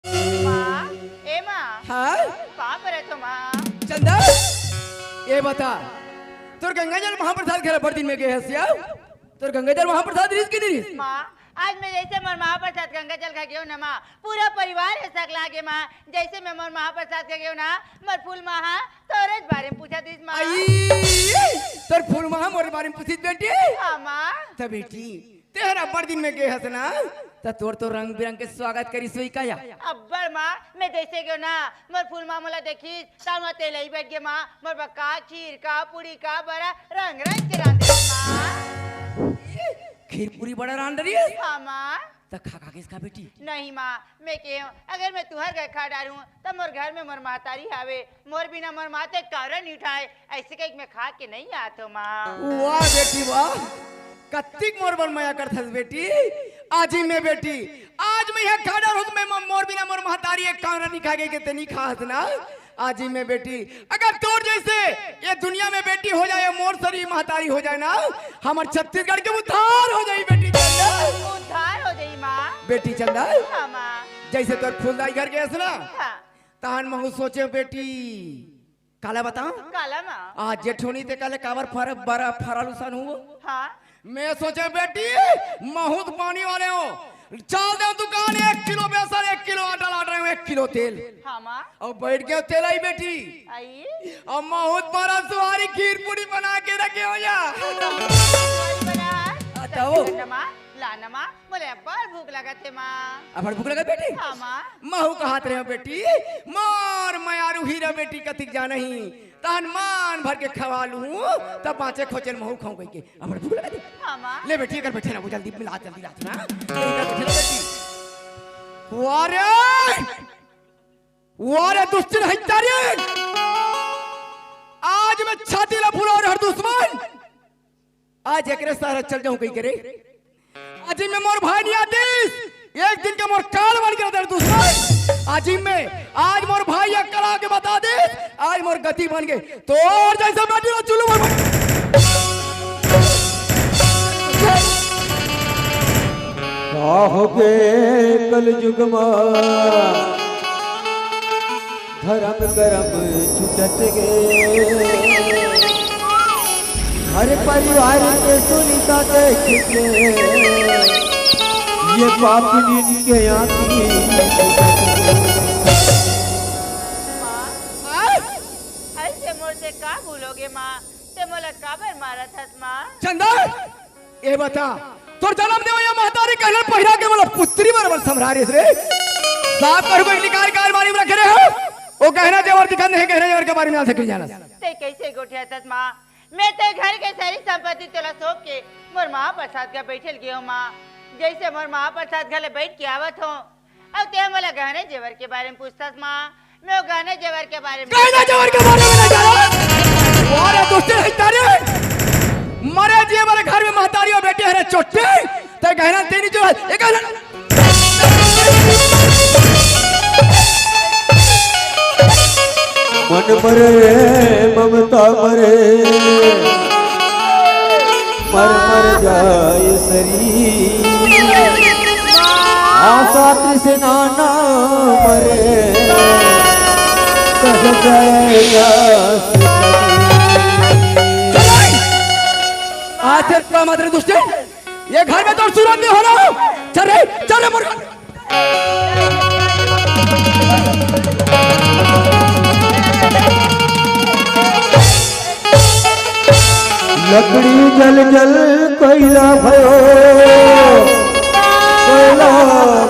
माँ, ए माँ, हाँ कहाँ पर है तुम माँ? चंदा ये बता तोर गंगा जल महाप्रसाद खेला पर दिन में गए हसिया तोर गंगा जल महाप्रसाद रीस की नहीं रीस माँ, आज मैं जैसे मोर महाप्रसाद गंगा जल खा गयो ना माँ, पूरा परिवार ऐसा लागे माँ, जैसे मैं मोर महाप्रसाद खा गयो ना, मोर फूल माँ हाँ, तोरे बारे में पूछा थी माँ। तोर फूल महा मोर बारे में पूछित बेटी हाँ माँ। त बेटी तेरा पर दिन में गए हसना त तोर तो रंग बिरंग के स्वागत करी सोई काया अब्बर माँ, मैं जैसे गयो ना, मोर फूल माँ मोला देखी, ताऊ तेल ही बैठ गए माँ, मोर बक्का खीर का पूरी का बड़ा रंग रंग के रांधे माँ। खीर पूरी बड़ा रान रही है हाँ माँ। त खा खा के इसका बेटी नहीं माँ, मैं क्यों अगर मैं तुहर घर खा डालूं तब मोर घर में मोर महतारी आवे, मोर बिना मोर माते कारण नहीं उठाए, ऐसे कहीं मैं खा के नहीं आतो माँ। वाह बेटी वाह कत्तिक मोर बन माया करथस बेटी आज ही मैं बेटी आज मैं यहाँ खा डालूं मैं मोर बिना मोर महतारी एक कांगरा नहीं खा गई के ते नहीं खात ना आज ही मैं बेटी अगर तोर जैसे ये दुनिया में बेटी हो जाए मोर सरी महतारी हो जाए ना हमार छत्तीसगढ़ के उद्धार हो जाए बेटी चंदा उद्धार हो जाई माँ। बेटी चंदा हाँ माँ। जैसे तोर फूलदाई घर गए ना हाँ। तहन महू सोचे बेटी काला बताऊं काला माँ। आज जेठोनी ते काले कावर फर बरा फरालू सन हुआ हाँ। मैं सोचे बेटी महूत पानी वाले हो चल दे दुकान 1 किलो बेसन 1 किलो आटा ला रहे हो 1 किलो तेल हाँ माँ। और बैठ गए तेल आई बेटी आई। और महूत मारा सुहारी खीर पूरी बना के रखे हो जा बताओ। नमा ला नमा बोले बड़ भूख लगा थे माँ। अब भूख लगा बेटी हाँ माँ। महू कहात रहे हो बेटी मोर मयारू हीरा बेटी कतिक जा नहीं तहन मान भर के खवा लूं तब पांचे खोचन महू खाऊं कह के अब भूख लगा दे हाँ माँ। ले बेटी कर बैठे ना वो जल्दी मिला जल्दी रात ना इधर बैठे ना बेटी वारे वारे दुष्ट हत्यारे आज मैं छाती ला फूला और हर दुश्मन आज एकरे सारा चल जाऊं कहीं करे आज मैं मोर भाई नहीं आतीस एक दिन के मोर काल बन के तेरे दुश्मन आज मोर भाई एक करा के बता दे आज मोर गति बन गए तो और जैसे बैठी रहो चुलू काहोगे कल युग धर्म करम छुटत गे हर परिवार के सुनीता देख के ये पाप के आंखी ऐसे मोर से का भूलोगे माँ ते मोला काबर मारा थस माँ। चंदा ये बता तोर जन्म देव या महतारी कहल पहिरा के बोला पुत्री बरबर संभरारिस रे साफ कर कोई निकाल कार बारी में रखे रहे हो वो गहना जेवर दिखा नहीं गहना जेवर के बारे में आ सके जाना ते कैसे गोठिया थस माँ मैं ते घर के सारी संपत्ति तोला सौंप के मोर महाप्रसाद का बैठल गयो माँ जैसे मोर महाप्रसाद घले बैठ के आवत हो अब ते मोला गहने जेवर के बारे में पूछतस माँ मैं गहने जेवर के बारे में गहना जेवर के बारे में ना जानो और दोस्त है तारे मरे जी हमारे घर में महतारी और बेटे हरे चोटे ते गहना तेरी जो एक मन मरे ममता मरे मर मर जाए शरीर आशा तृष्णा ना मरे कह जाएगा आज तेरा मात्र दुष्ट ये घर में तो सुरंग नहीं हो रहा चल रे मुर्गा लकड़ी जल जल कोयला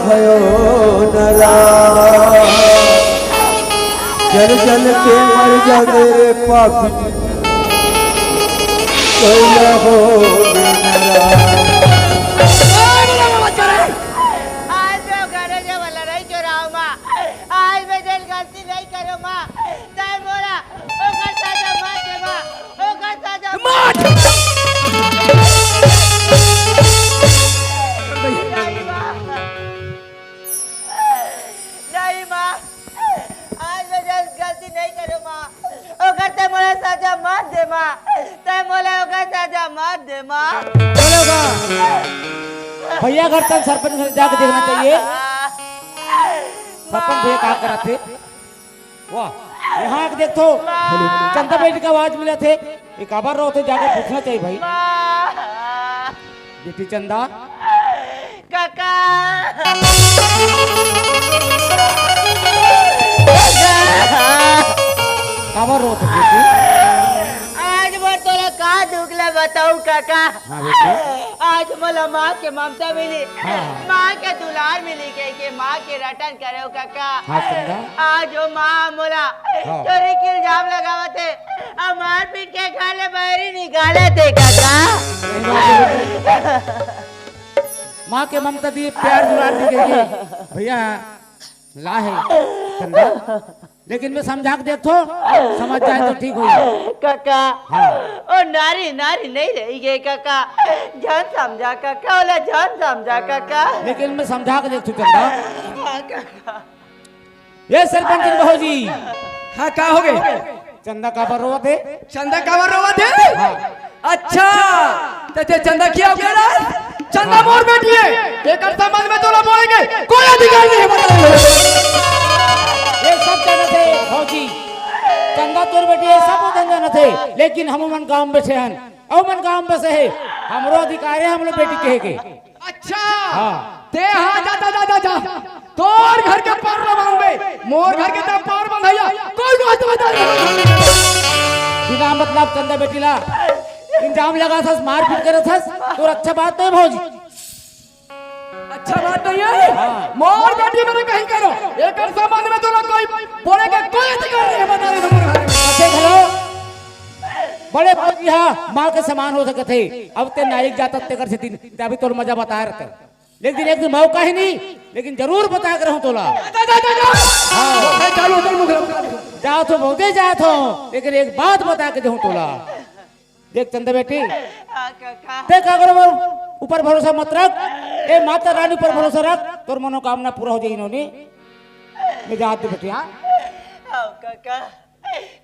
भयो नरा जल जल के मर जाए पापी कोयला हो आज मैं घरे जो वाला नहीं चुराऊ माँ आज मैं दिल गलती नहीं करूँ माँ चाहे बोला ओ करता जा माँ के माँ ओ करता जा नहीं माँ आज मैं दिल गलती नहीं करूँ माँ ओ करते मोला साजा मत दे माँ ते मोला ओ करता साजा मत दे माँ भैया घर तक सरपंच से जाकर देखना चाहिए सरपंच भैया का करा थे वाह यहाँ आके देख तो चंदा बेटी का आवाज मिले थे एक आबार रहो थे जाकर पूछना चाहिए भाई माँ बेटी चंदा काका आबार रहो थे बेटी आज मैं तोरा का दुखला बताऊं काका हाँ बेटी आज मोला माँ के ममता मिली हाँ। माँ के दुलार मिली के माँ के रटन करे काका हाँ चंदा आज वो माँ मोला हाँ। चोरी के इल्जाम लगावत है और मार पीट के खाले बाहरी निकाले थे काका माँ के ममता दिए प्यार दुलार दी गई भैया ला है चंदा लेकिन मैं समझा के देखो समझ जाए तो ठीक हो काका हाँ। ओ नारी नारी नहीं रही गई काका जान समझा काका ओला जान समझा काका लेकिन मैं समझा के देखो चंदा हाँ, काका ये सरपंच बहू जी हाँ का हो गए चंदा का पर रोवा थे चंदा कावर रोवा थे अच्छा ते चंदा किया हो गया चंदा मोर बेटी है एक संबंध में तोला बोलेंगे कोई अधिकार नहीं है बताने ये सब जाने थे फौजी चंदा तोर बेटी ये सब जाने थे लेकिन हम मन गांव में से हैं और मन गांव में से है हमरो अधिकार है हम लोग बेटी कहे के अच्छा हाँ। ते हाँ जा तोर घर के पार लगाऊंगे मोर घर के तब पार बंधाया कोई बात बता बिना मतलब चंदा बेटी ला इंजाम लगा था मार पीट करे था तो अच्छा बात नहीं भौजी अच्छा बात नहीं है मोर बेटी मैंने कहीं करो एक संबंध में तोला कोई बोलेगा कोई अधिकार नहीं है बता दे मोर घर में अच्छे खलो बड़े फौजी हाँ माँ के समान हो सके थे अब ते नायक जाता ते कर से दिन अभी तो मजा बता रहे थे लेकिन एक दिन मौका ही नहीं लेकिन जरूर बता कर रहूं तोला हाँ चलो चल मुझे जाओ तो बहुते जाओ तो लेकिन एक बात बता के दूं तोला देख चंदा बेटी हाँ, काका देख अगर वो ऊपर भरोसा मत रख ए माता रानी पर भरोसा रख तोर मनोकामना पूरा हो जाएगी इन्होंने मैं जात दे बेटी हाँ हाँ, काका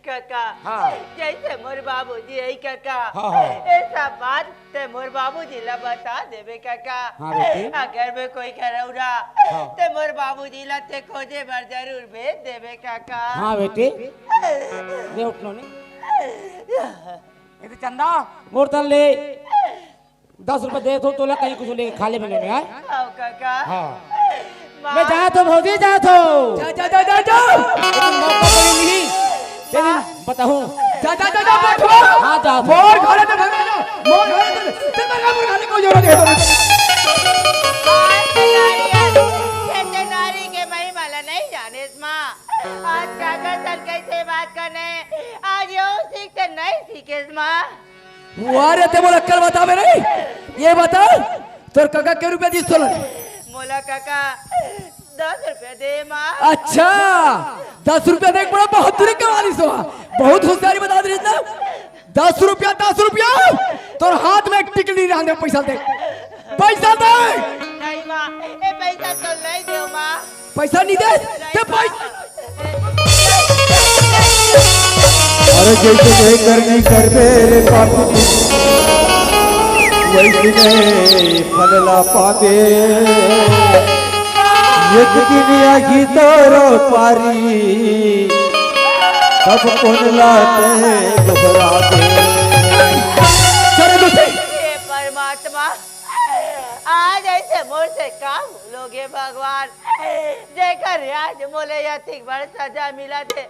काका हाँ। जैसे मोर बाबूजी है काका हाँ, हाँ। ऐसा बात ते मोर बाबूजी ला बता देवे काका हाँ, बेटी। अगर में कोई करौरा हाँ। ते मोर बाबूजी ला ते खोजे बार जरूर भेज देवे काका हाँ बेटी ले उठ लो नहीं ये तो चंदा मोर तल ले 10 रुपए दे दो तोला कहीं कुछ ले खा ले मिले में हाँ हाँ, काका हाँ माँ- मैं जा तो भौजी जा तो जा लेकिन मौका कोई नहीं लेकिन बताऊं जा बैठो हाँ जा तो। मोर घरे पे भगा जा मोर घरे पे चंदा का मोर खाने को जरूरत है नारी के महिमा ला नहीं जाने माँ आज काका सर कैसे बात करने आज यो सीखते नहीं सीखे माँ वारे ते मोला कल बता में नहीं ये बता तोर काका के रुपया दिस तोला मोला काका 10 रुपया दे माँ अच्छा 10 रुपया देख बड़ा बहुत दूर कमाली सो बहुत होशियारी बता दे ना 10 रुपया तोर हाथ में एक टिकली रहा दे पैसा दे नहीं माँ ये पैसा तो नहीं दो माँ पैसा नहीं दे ते पैसा अरे जैसे नहीं करनी कर मेरे पापी वैसे नहीं फलला पावे एक दिन आगी तोरो पारी सब कौन लाते दोहरा दे हे परमात्मा आज ऐसे मोर से काम भूलोगे भगवान जेकर आज मोले यतिक बड़ सजा मिला थे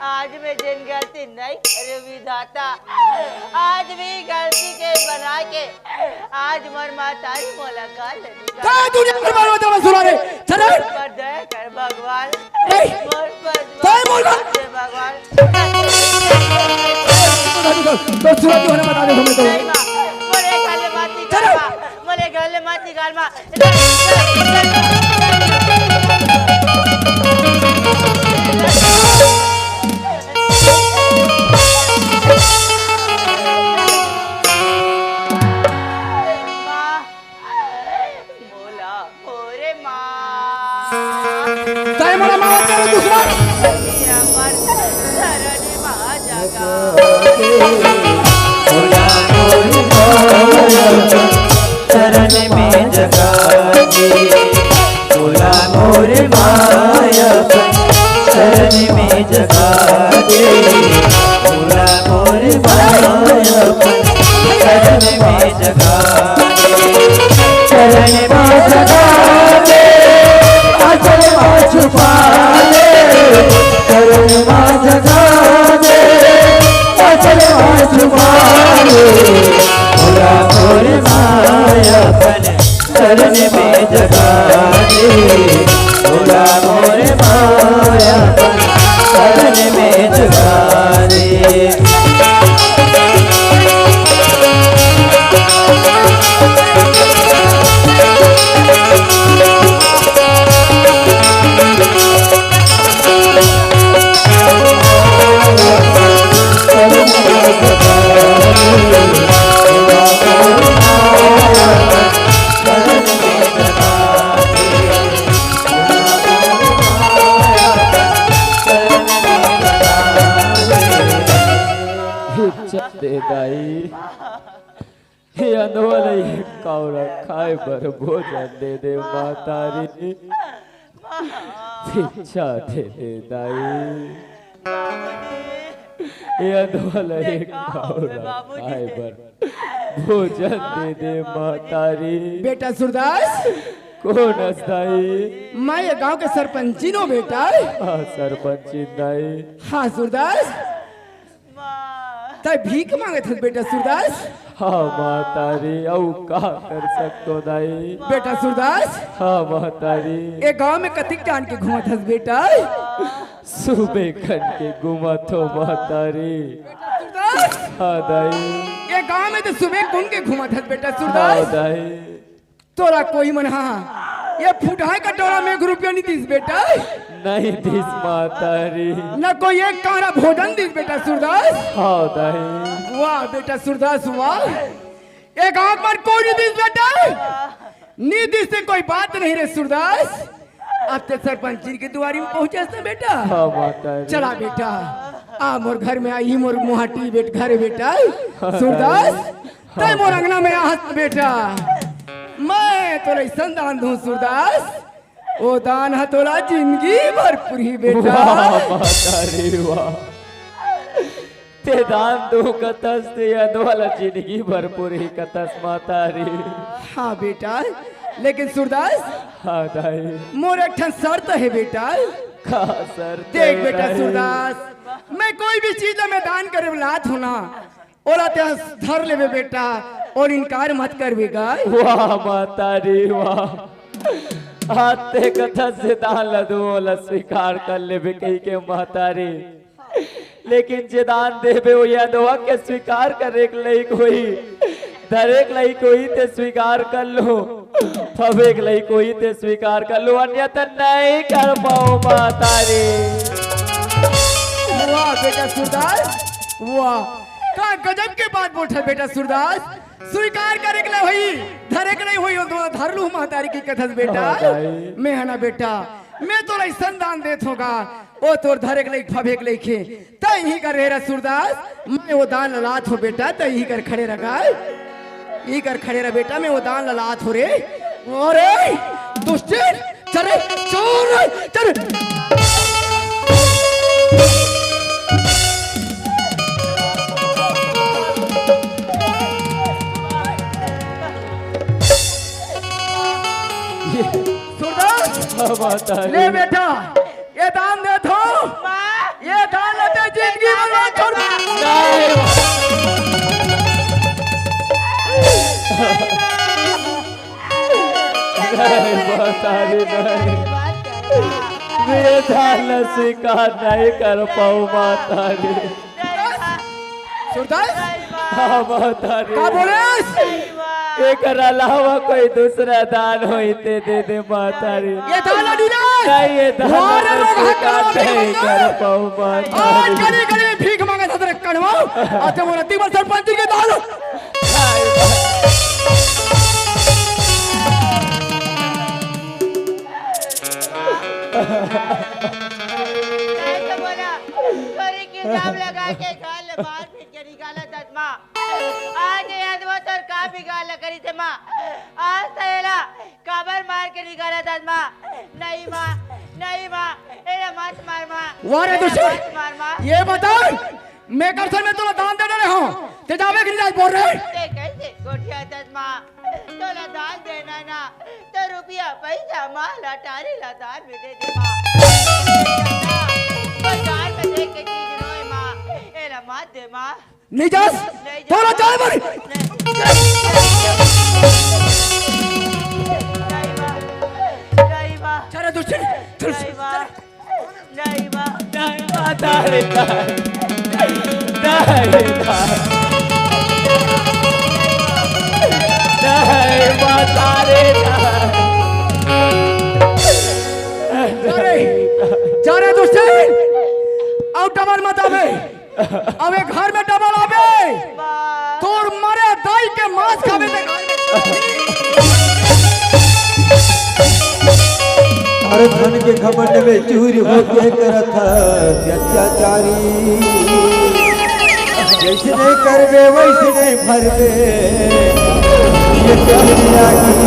आज मैं जिन गलती नहीं करे विधाता आज भी गलती के बना के आज मोर मातारी मोला काल का दुनिया भर में तो सुना रे चल पर दया कर भगवान नहीं। मोर पर काय बोला? दे भगवान तो सुना क्यों ना बता दे हमें तो नहीं माँ, मोरे गले माती चलो। गालमा मोरे गले माती गालमा माँ, मोला मोरे माँ ताई मोला मावत कर दूसरा ये अमर धरणी माँ जगा चरण में जगा बोला मोरे माँ में जगा दे भोला मोर माया चरण में जगा दे चरण में जगा दे आंचल में छुपा ले चरण में जगा दे आंचल में छुपा ले भोला मोर माया चरण में जगा दे भोला मोर माया चरण में जगा दे दाई कावरा खाए बर भोजन दे दे मातारी भिक्षा दे दे दाई कावरा खाए बर भोजन दे दे मातारी बेटा सूरदास कौन दाई मैं ये गांव के सरपंची नो बेटा। हाँ सरपंच दाई हाँ सूरदास तय भीख मांगे थे बेटा सूरदास। हाँ मातारी औ का कर सकतो दाई बेटा सूरदास हाँ मातारी ये गांव में कतिक जान के घूमत हस बेटा। सुबह खन के घूमत हो मातारी सूरदास हाँ दाई ये गांव में तो सुबह कौन के घूमत हस बेटा हाँ सूरदास। दाई तोरा कोई मन हाँ ये फुटाए का टोरा में 1 रुपया नहीं दीस बेटा। नहीं दिस मातारी न कोई एक कारा भोजन दीस बेटा सूरदास। हाँ दाई वाह बेटा सूरदास वाह ये गांव पर कोई नहीं दीस बेटा। नीति से कोई बात नहीं रे सूरदास। अब ते सरपंच जी की दुआरी में पहुंचे ना बेटा। हाँ मातारी चला बेटा आ मोर घर में आई मोर मुहाटी बेट घर बेटा। सूरदास तय मोर अंगना में आहत बेटा। मैं तोरे संदान दूं सूरदास ओ दान है तोरा जिंदगी भर पूरी बेटा। वाह मातारी वाह ते दान दो कतस ते अनवाला जिंदगी भरपूर ही कतस मातारी। हाँ बेटा लेकिन सूरदास हाँ दाई मोर एक ठन शर्त है बेटा। का सर देख बेटा सूरदास मैं कोई भी चीज में दान करे लात हूं ना ओला ते धर लेवे बेटा और इनकार मत करवेगा। वाह मातारी वाह आते कथा से दान लदू ओला स्वीकार कर लेबे कही के मातारी लेकिन जे दान देबे वो यादवा के स्वीकार करे के लई कोई दरेक लई कोई ते स्वीकार कर लो फबेक लई कोई ते स्वीकार कर लो अन्यथा नहीं कर पाओ मातारी। वाह बेटा सूरदास वाह का गजब के बात बोल बेटा सूरदास। स्वीकार करे के होई धरे के नहीं होई तो धर लू मातारी की कथस बेटा। मैं है ना बेटा मैं तो ऐसन दान देत होगा ओ तोर धरे के लिए फबे के लेके तय ही कर रे सूरदास। मैं वो दान ललात हो बेटा तय ही कर खड़े रखा ही कर खड़े रह बेटा। मैं वो दान ललात हो रे अरे दुष्ट चले चोर चल मातारी ले बेटा ये दान दे थो ये दान लेते जिंदगी भर छोड़ नहीं मातारी नहीं मैं दान स्वीकार नहीं कर पाऊँ मातारी। सूरदास हाँ मातारी का बोले एक अलावा कोई दूसरा दान होते दे दे मातारी। ये दान नहीं नहीं ये दान स्वीकार नहीं कर पाऊँ मातारी। आज गली गली भीख मांगा था तेरे कड़वाओ आज वो रत्ती पर सरपंच के दान ऐसा बोला तोरी की जाम लगा के गाल बाहर फेंक के निकाला था माँ। आज यादवा तोर का भी गाल करी थे माँ। आज तयला कबर मार के निकाला था माँ। नहीं माँ नहीं माँ, एरा मत मार माँ। वारे एरा दुश्मन, मत मार माँ। ये बता मैं कर से मैं तुला दान दे रहे हूँ ते जावे कि नहीं बोल रहे ते कैसे गोठिया दस माँ, तोला दान देना ना, तो रुपया पैसा माँ लटारी लतार में दे दे माँ। बाजार में देख के चीज रोए माँ, एरा मत दे माँ। नहीं जास थोड़ा जाए बोल नहीं माँ, नहीं माँ, चले दुश्मन चल नहीं माँ, नहीं माँ। नहीं महतारी नहीं महतारी चले दुश्मन अब डबल मत आवे अबे घर में डबल आवे माँ, तोर मरे दाई के मांस खावे ते अरे धन के घमंड में चूर होके करत अत्याचारी जैसे नहीं करबे वैसे नहीं भरबे ये क्या दुनिया की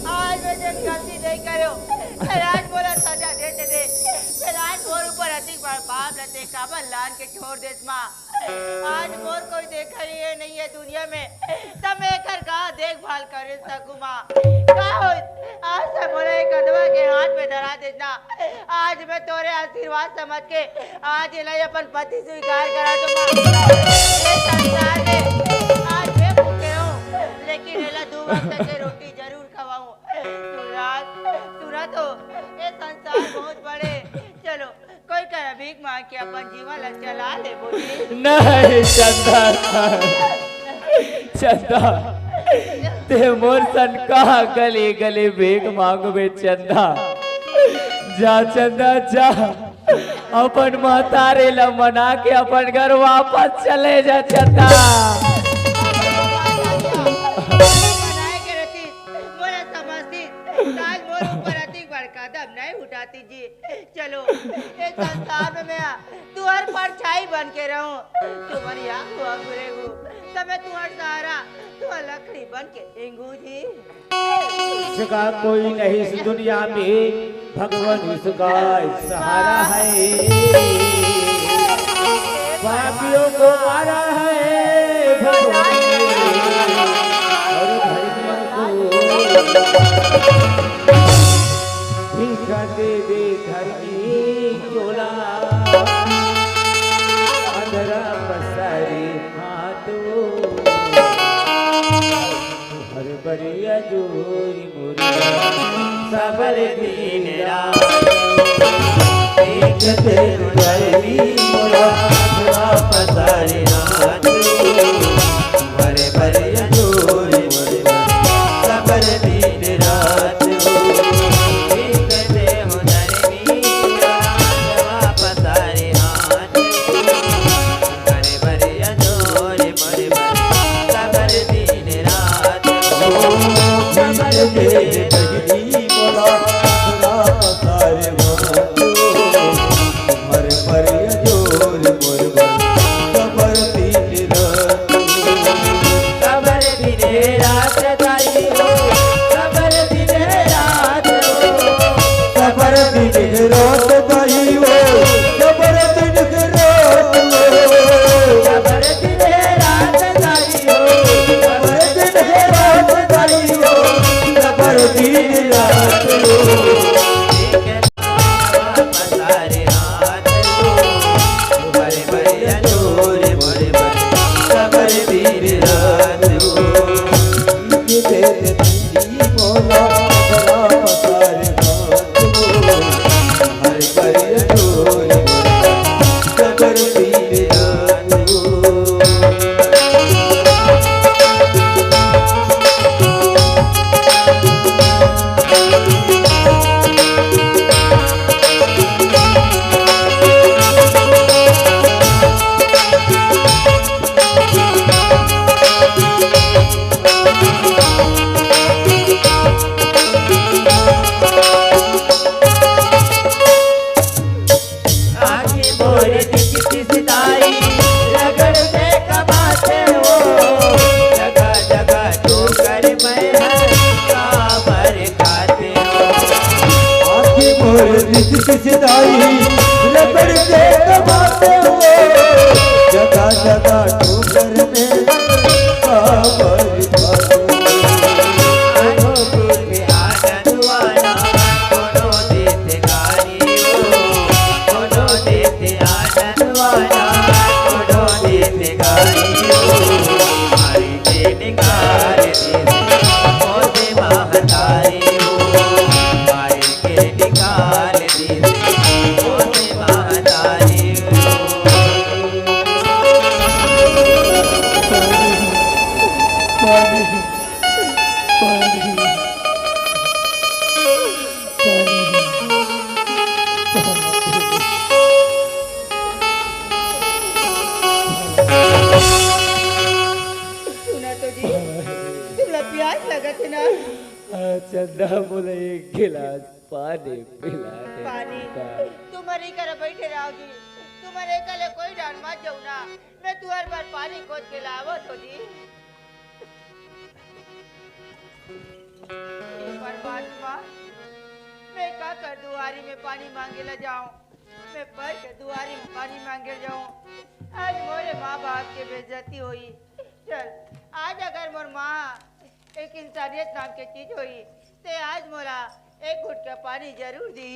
आज मैं जब गलती नहीं करो, राज बोला सजा देते दे, राज मोर ऊपर अधिक बार बाप लते काबल लान के छोड़ देस माँ। आज मोर कोई देखा ही है नहीं है दुनिया में, तब मैं कर का देखभाल करे सकूँ माँ। का हो आज से मोरे कदवा के हाथ में धरा देना, आज मैं तोरे आशीर्वाद समझ के आज ये नहीं अपन पति स्वीकार करा दूँ माँ। ये संसार में आज मैं भूखे हूँ, लेकिन एला 2 वक्त के रोटी जरूर खवाऊं। सुना तो ये संसार बहुत बड़े, चलो कोई कर भीख मांग के अपन जीवन ला चला ले बोली। नहीं चंदा चंदा ते मोर सन कहा गली गली भीख मांगबे चंदा जा चंदा जा अपन महतारे ला मना के अपन घर वापस चले जा चंदा बनाए के रहती मोरे समझती आज मोर ऊपर अधिक बड़ कदम नहीं उठाती जी। चलो इस संसार में मैं तुहर परछाई बन के रहूं, तुम्हारी आंख हुआ घुरेगू, तब मैं तुहर सहारा तुहर लकड़ी बन के देंगू जी। इसका कोई नहीं इस दुनिया में भगवान इसका सहारा है पापियों को मारा है भगवान और धर्मियों को भिक्षा दे दे धर्मी चोला अंधरा पसारी हाथों हर बरिया जोरी मोरी सबर दिन रात एक दिन धरनी मोरा अंधरा पसारी हाथ हरे भरे जोर मोरे सबर दिन रात एक दिन धरनी मोरा अंधरा पसारी हाथ हरे भरे जोर मोरे सबर दिन रात सबर दिन धरनी मोरा अंधरा पसारी हाथ हरे भरे जोर मोरे सबर दिन रात सबर दिन रात गाई हो सबर दिन रात हो सबर दिन रात गाई हो सबर दिन रात हो सबर दिन रात गाई हो सबर दिन रात गाई हो सबर दिन रात हो पसारे हाथ हो बड़े बड़े जोर मोरे सबर दिन रात हो दे दीदी मोला बड़ा पसारे हाथ हो हर बड़े जोर मोरे सबर दिन रात हो सिधाई रगड़ के दबाते हुए जगह जगह ठोकर में काबर खाते सुना तो जी तुमला प्यास लगत है ना? चंदा बोले एक गिलास पानी पिला दे। पानी तुम्हारे घर बैठे रहो जी, तुम्हारे कले कोई डांट मत जाऊ ना, मैं तुहर बार पानी खोद के लावो तो जी। हे परमात्मा, मैं का कर दुआरी में पानी मांगे ला जाऊं, मैं पर के दुआरी में पानी मांगे जाऊं। आज मोरे माँ बाप के बेइज्जती हुई। चल आज अगर मोर माँ एक इंसानियत नाम की चीज हुई ते आज मोरा एक घुट का पानी जरूर दी।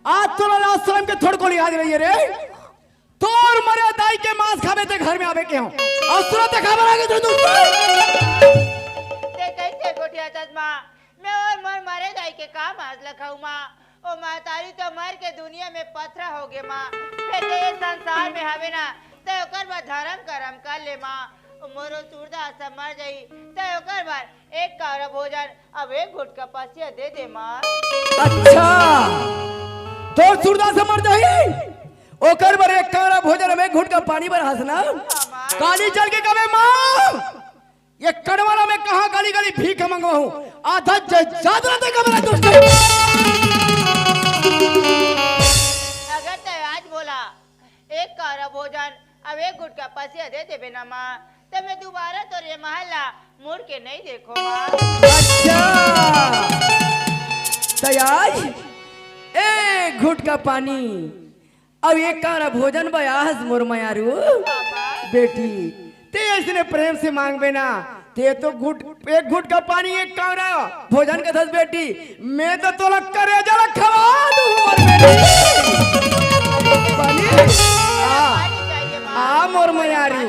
आज तो आश्रम के थोड़ को याद रही रे, तोर मरे दाई के मांस खावे ते घर में आवे के हो और सुरत खबर आगे तो तू ते कैसे गोटिया तजमा मैं और मर मरे दाई के काम आज लखाऊ माँ ओ माँ तारी तो मर के दुनिया में पथरा हो गए माँ, फिर ये संसार में हवे ना ते ओकर बाद धर्म करम कर ले माँ। मोरो सूरदा सब मर जाई ते ओकर बाद एक कारा भोजन अब एक घुट का पसिया दे दे माँ। अच्छा तो सूरदा से मर जाई ओकर बर एक कारा भोजन में घुट का पानी बर हंसना काली चल के कवे मां ये कड़वाला में कहां गली गली भीख मंगवा हूं आधा ज्यादा ते कमरा दुष्ट। अगर ते आज बोला एक कारा भोजन अब एक घुट का पसिया दे दे बिना माँ तो मैं दोबारा तो ये महल्ला मुड़ के नहीं देखो माँ। अच्छा तैयार एक घुट का पानी अब एक कारा भोजन बयास मोर मयारू बेटी ते ऐसने प्रेम से मांगबे ना ते तो एक घुट का पानी एक कारा भोजन का दस बेटी मैं तो तोला करे जरा खवा दूं मोर बेटी पानी आ मोर मयारू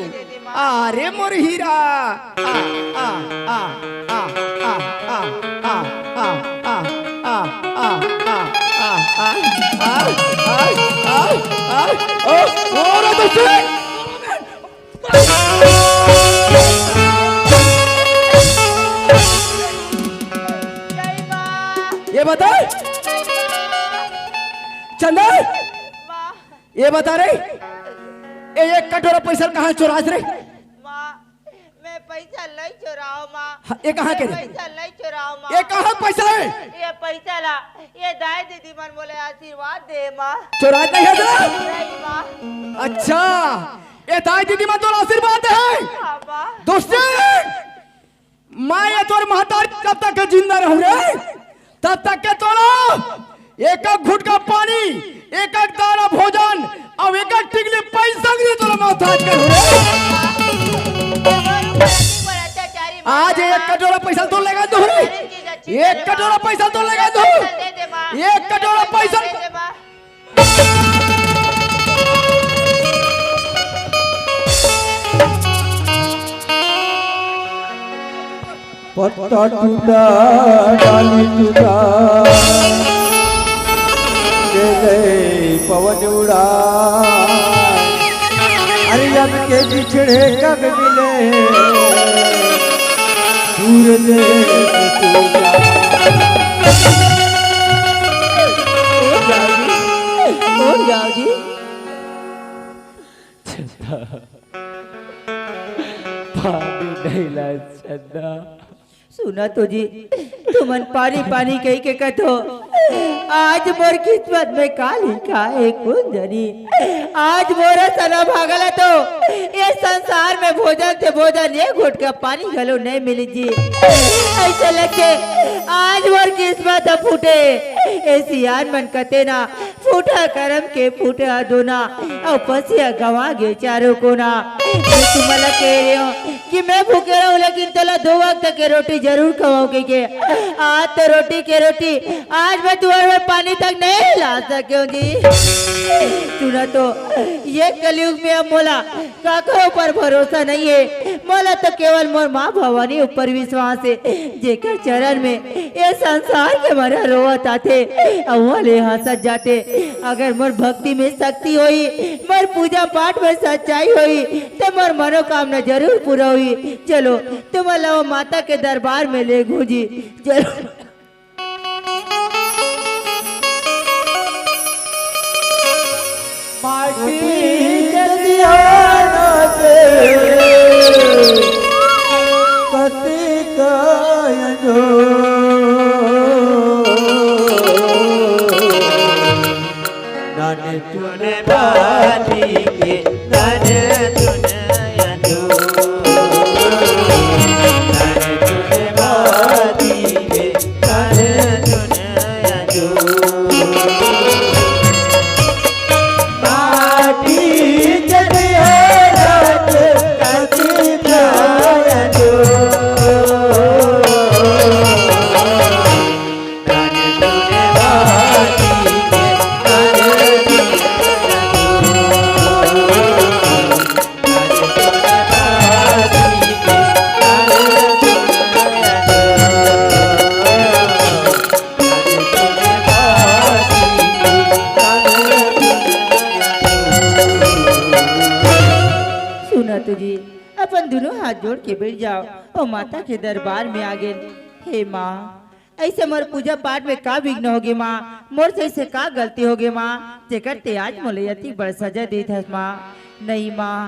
अरे मोर हीरा आ आ आ आ आ आ आ आ आ आ ये बता चंदा ये बता रे एक कटोरा पैसा कहाँ चोराज रे? माँ मैं पैसा नहीं चुराओ माँ। ये कहाँ के रे? पैसा नहीं चुराओ माँ। ये कहाँ पैसा है? ये पैसा ला ये दाई दीदी मन बोले आशीर्वाद दे माँ। चोराज नहीं है तेरा? नहीं माँ। अच्छा ये दाई दीदी मन तो आशीर्वाद है हाँ माँ। दोस्ते माँ ये तोर महतार तब तक के जिंदा रहू रे तब तक के तोरा एक घुट का पानी एक दाना भोजन अब एक टिकली पैसा दे तोरा महतार के रे। आज एक कटोरा पैसा तो लेगा दो रे, एक कटोरा पैसा तो लेगा दो, एक कटोरा पैसा पत्ता टूटा डाली टूटा पवन उड़ा अरे जब के बिछड़े कब मिले सूरज पानी नहीं ला चंदा सुना तो जी तुमन पानी पानी कही के कथो आज मोर किस्मत में का लिखा है कुंजनी। आज मोरा सना भागल तो ये संसार में भोजन से भोजन एक घुट का पानी घलो नहीं मिली जी। ऐसे लगे आज मोर किस्मत फूटे ऐसी यार मन कते ना फूटा करम के फूटे दोना और पसिया गवा गे चारों को ना। मैं तुम्हारा कह रही हूँ कि मैं भूखे रहूं लेकिन तोला 2 वक्त के रोटी जरूर खवाओगे के। आज तो रोटी के रोटी आज मैं तुम्हारे में पानी तक नहीं ला सकूंगी। सुना तो ये कलयुग में अब मोला काका ऊपर भरोसा नहीं है। मोला तो केवल मोर माँ भवानी ऊपर विश्वास है जेकर चरण में ये संसार के मरा रोवत आते अव्वले हंसत जाते। अगर मोर भक्ति में शक्ति होई मोर पूजा पाठ में सच्चाई होई तो मोर मनोकामना जरूर पूरा हुई। चलो तुम अल्लाह माता के दरबार में ले घूजी। चलो तूने बाती के नन तूने बाती के नन माटी जदे रात कति प्रायजो तूने बाती तुझी अपन दोनों हाथ जोड़ के बैठ जाओ और माता के दरबार में आ गए। हे माँ ऐसे मोर पूजा पाठ में का विघ्न होगे माँ। मोर से ऐसे का गलती होगे माँ जेकर ते आज मोले अति बड़ सजा देत हस माँ। नहीं माँ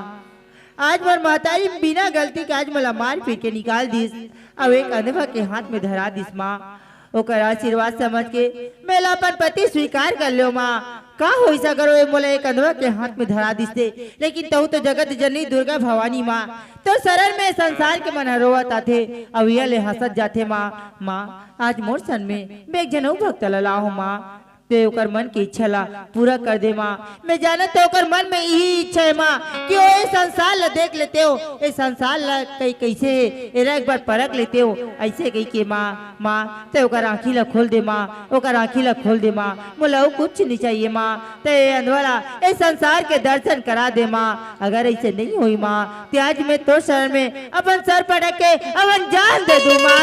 आज मोर मातारी बिना गलती के आज मोला मार पीट के निकाल दिस अब एक अनुभव के हाथ में धरा दिस माँ। ओकर आशीर्वाद समझ के मैं अपन पति स्वीकार कर लो माँ। का हो ऐसा करो मोला एक अंधवा के हाथ में धरा दिसते लेकिन तू तो जगत जननी दुर्गा भवानी माँ तो शरण में संसार के मन रोवत आथे अब ये ले हंसत जाथे माँ। माँ आज मोर सन में मैं एक जनऊ भक्त लला हूँ माँ ते ओकर मन की इच्छा ला पूरा कर दे माँ। मैं जानत तो ओकर मन में यही इच्छा है माँ कि वो ये संसार ला देख लेते हो ये संसार ला कई कैसे है एरा एक बार परख लेते हो ऐसे कही के माँ। माँ ते ओकर आँखी ला खोल दे माँ ओकर आँखी ला खोल दे माँ। मोला वो कुछ नहीं चाहिए माँ ते अंधवाला ये संसार के दर्शन करा दे माँ। अगर ऐसे नहीं हुई माँ तो आज मैं तो शरण में अपन सर पटक के अपन जान दे दूँ माँ।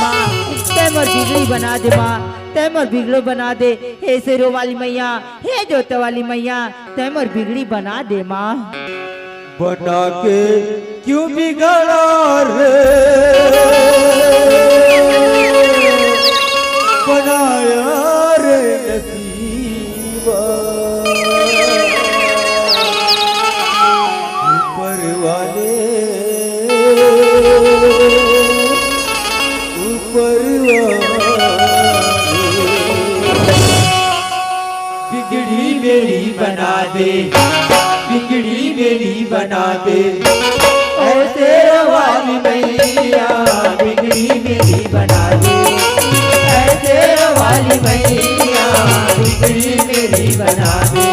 माँ ते मोर बिगड़ी बना दे माँ तय मोर बिगड़ो बना दे। हे शेरो वाली मैया हे जोत वाली मैया तय मोर बिगड़ी बना दे माँ। बना के क्यों बिगड़ा रे बनाया रे नसीबा ऊपर वाले बिगड़ी मेरी बना दे बिगड़ी मेरी बना दे ऐसे वाली मैया बिगड़ी मेरी बना दे ऐसे वाली मैया बिगड़ी मेरी बना दे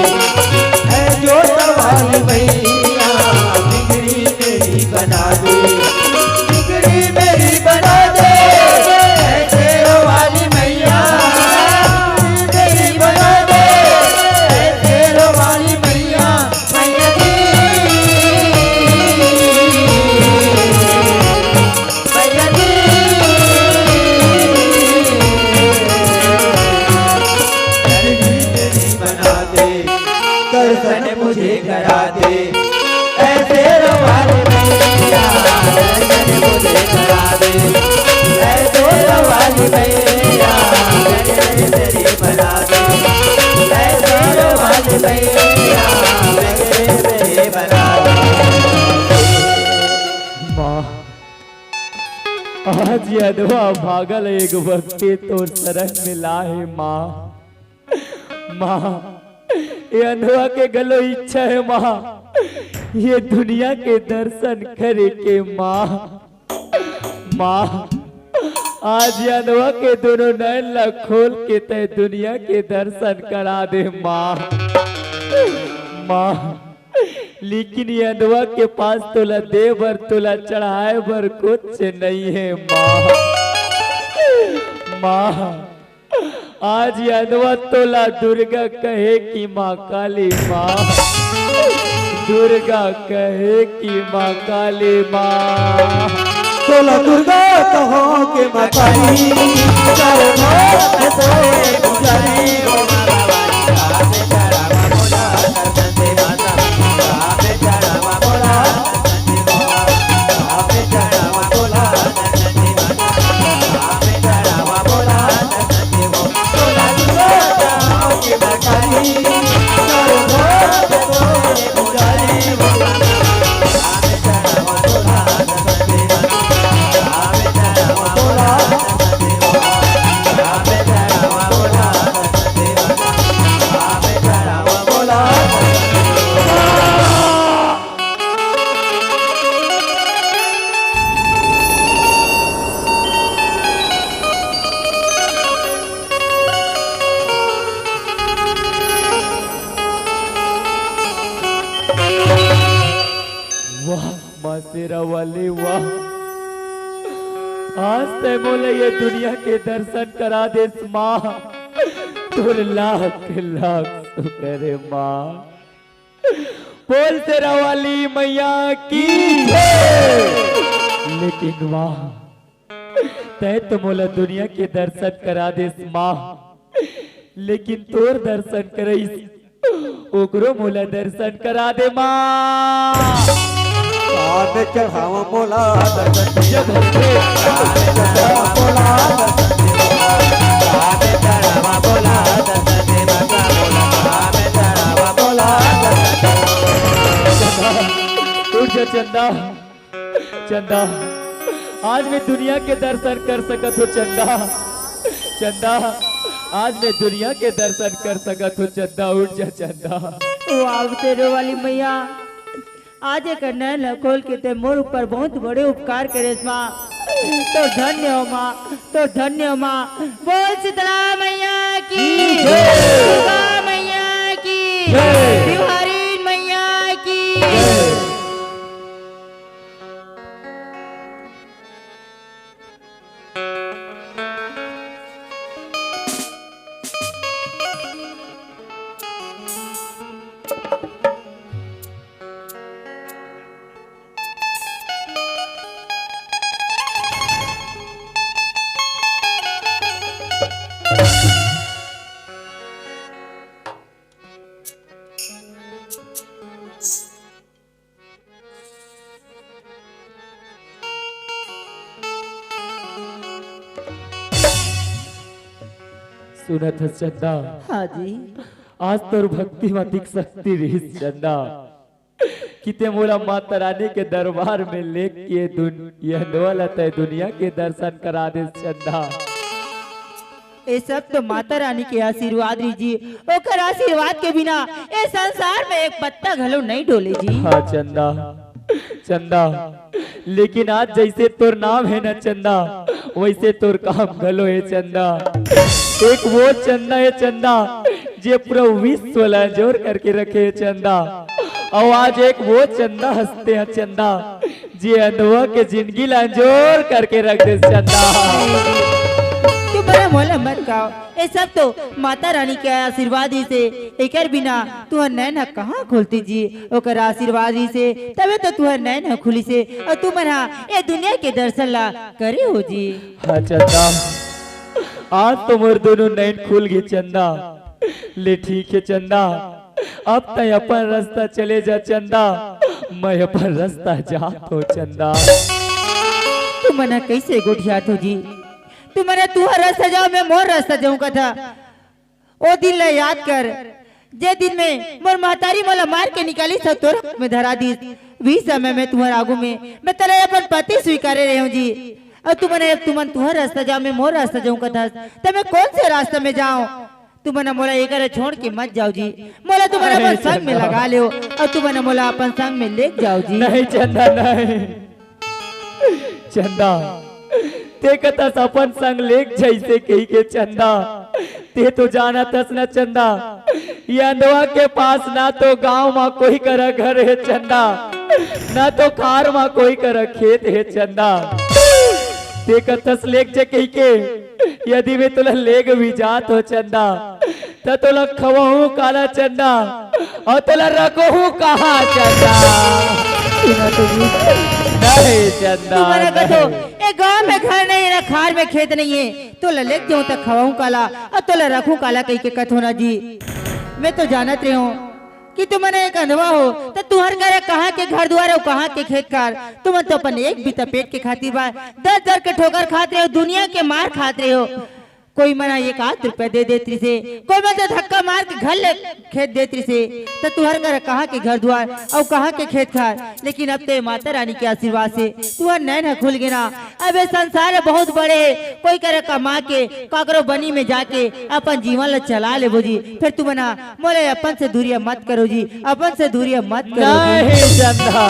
ऐ जो वाली मैया बिगड़ी मेरी बना दे बिगड़ी मेरी बना दे ऐसे वाली मैया बना दे आज यदवा भागल एक वक्ते तोर शरण में लाहे माँ। माँ ये अनवा के गलो इच्छा है माँ, ये दुनिया के दर्शन करे के माँ। माँ आज अनवा के दोनों नैन ला खोल के तय दुनिया के दर्शन करा दे माँ। माँ लेकिन ये अनवा के पास तोला दे बर तोला चढ़ाए बर कुछ नहीं है माँ। माँ आज ये अनवा तोला दुर्गा कहे कि माँ काली माँ, दुर्गा कहे कि माँ काली माँ। तोला दुर्गा कहो के मातारी चारों भाग से पुजारी तेरा वाले वाह, आज ते मोले ये दुनिया के दर्शन करा दे माँ। तुर लाख लाख शुक्र माँ। बोल तेरा वाली मैया की लेकिन वाह तय तो मोला दुनिया के दर्शन करा दे माँ, लेकिन तोर दर्शन करईस ओकरो मोला दर्शन करा दे माँ। आने चढ़ावा मोला जब हमरे आने चढ़ावा मोला आने चढ़ावा मोला आने चढ़ावा मोला उठ जा चंदा। चंदा आज मैं दुनिया के दर्शन कर सकत हो चंदा। चंदा आज मैं दुनिया के दर्शन कर सकत हो चंदा। उठ जा चंदा। वाह तेरे वाली मैया, आज एक नैन खोल के ते मोर ऊपर बहुत बड़े उपकार करे माँ। तो धन्य हो माँ, तो धन्य हो माँ। बोल शीतला मैया की, दुर्गा मैया की, बिहारी मैया की। सुनत है चंदा। हाँ जी। आज तोर भक्ति में दिख सकती रही चंदा, किते मोला माता रानी के दरबार में लेके यह दौलत है दुनिया के दर्शन करा दे चंदा। ये सब तो माता रानी के आशीर्वाद जी, ओकर आशीर्वाद के बिना ये संसार में एक पत्ता घलो नहीं डोले जी। हाँ चंदा। चंदा लेकिन आज जैसे तोर नाम है ना चंदा, वैसे तोर काम गलो है चंदा। एक वो चंदा है चंदा जे पूरा विश्व ला जोर करके रखे है चंदा। और आज एक वो चंदा हंसते हैं चंदा जे अनवा के जिंदगी ला जोर करके रख दे चंदा। तू बड़ा मोला मत कहो, ये सब तो माता रानी के आशीर्वाद ही से। एकर बिना तुहर नैन कहाँ खुलती जी, ओकर आशीर्वाद ही से तबे तो तुहर नैन खुली से और तू मना ये दुनिया के दर्शन ला करे हो जी। हाँ चंदा आज तो मोर दोनों नैन खुल गए चंदा। ले ठीक है चंदा, अब तय अपन रास्ता चले जा चंदा, मैं अपन रास्ता जात हो चंदा। तू मना कैसे गोठियात हो जी, तू मना तुहर रास्ता जाओ मैं मोर रास्ता जाऊं का था। ओ दिन ला याद कर जे दिन में मोर महतारी मोला मार के निकाली था तोर में धरा दी। वी समय में तुम्हारे आगू में मैं तेरे अपन पति स्वीकारे रहे हूँ जी। और तुमन तुहर रास्ता जाओ मैं मोर रास्ता जाऊं कथस तो मैं कौन से रास्ते में जाऊं। तुमने मोला एक छोड़ के मत जाओ जी, मोला तुम्हारे अपन संग में लगा ले और तुमने मोला अपन संग में ले जाओ जी। नहीं चंदा नहीं चंदा, ते कतस अपन संग लेक जैसे कही के चंदा, ते तो जाना तस न चंदा, ये अंधवा के पास ना तो गांव में कोई कर घर है चंदा, ना तो खार में कोई कर खेत है चंदा। ते कतस लेक जे कही के यदि मैं तुला लेग भी जात हो चंदा तो तुला खवहू काला चंदा और तुला रखहू कहा चंदा। नहीं चंदा तुम्हारा कथो ए गांव में घर नहीं ना खार में खेत नहीं है, तो लेक जाऊं तक खवाऊं काला और तो रखूं काला कही के कथो ना जी। मैं तो जानत रही हूँ कि तुमने एक अंधवा हो तो तुहर करे कहाँ के घर द्वार हो कहाँ के खेत कार, तुम तो अपन एक भी पेट के खातिर बा 10 के ठोकर खाते रहे हो, दुनिया के मार खाते रहे हो। कोई मना 1 रुपया दे देती से, कोई मैं तो धक्का मार के घर ले खेत देती से, तो तुहर करे कहाँ के घर द्वार और कहाँ के खेत खार। लेकिन अब ते माता रानी के आशीर्वाद से तुहर नैन खुल गया। अब ये संसार बहुत बड़े है, कोई करे कमा के काकरो बनी में जाके अपन जीवन ला चला ले जी। फिर तुम ना मोले अपन से दूरिया मत करो जी, अपन से दूरिया मत करो जी। नहीं चंदा,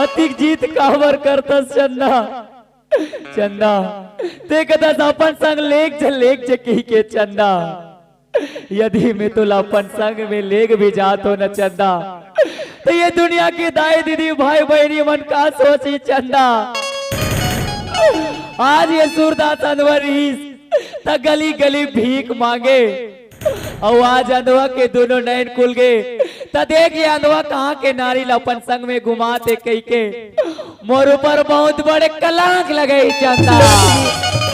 अतिक जीत कावर करतस चंदा। चंदा ते कतस अपन संग लेक जे कही के चंदा, यदि मैं तो अपन संग में लेग भी जात हो न चंदा तो ये दुनिया की दाई दीदी भाई बहनी मन का सोची चंदा। आज ये सूरदास अनवरीस त गली गली भीख मांगे और आज अंधवा के दोनों नयन खुल गए त देख ये अंधवा कहाँ के नारी अपन संग में घुमाते कही के मोर ऊपर बहुत बड़े कलंक लगे चंदा।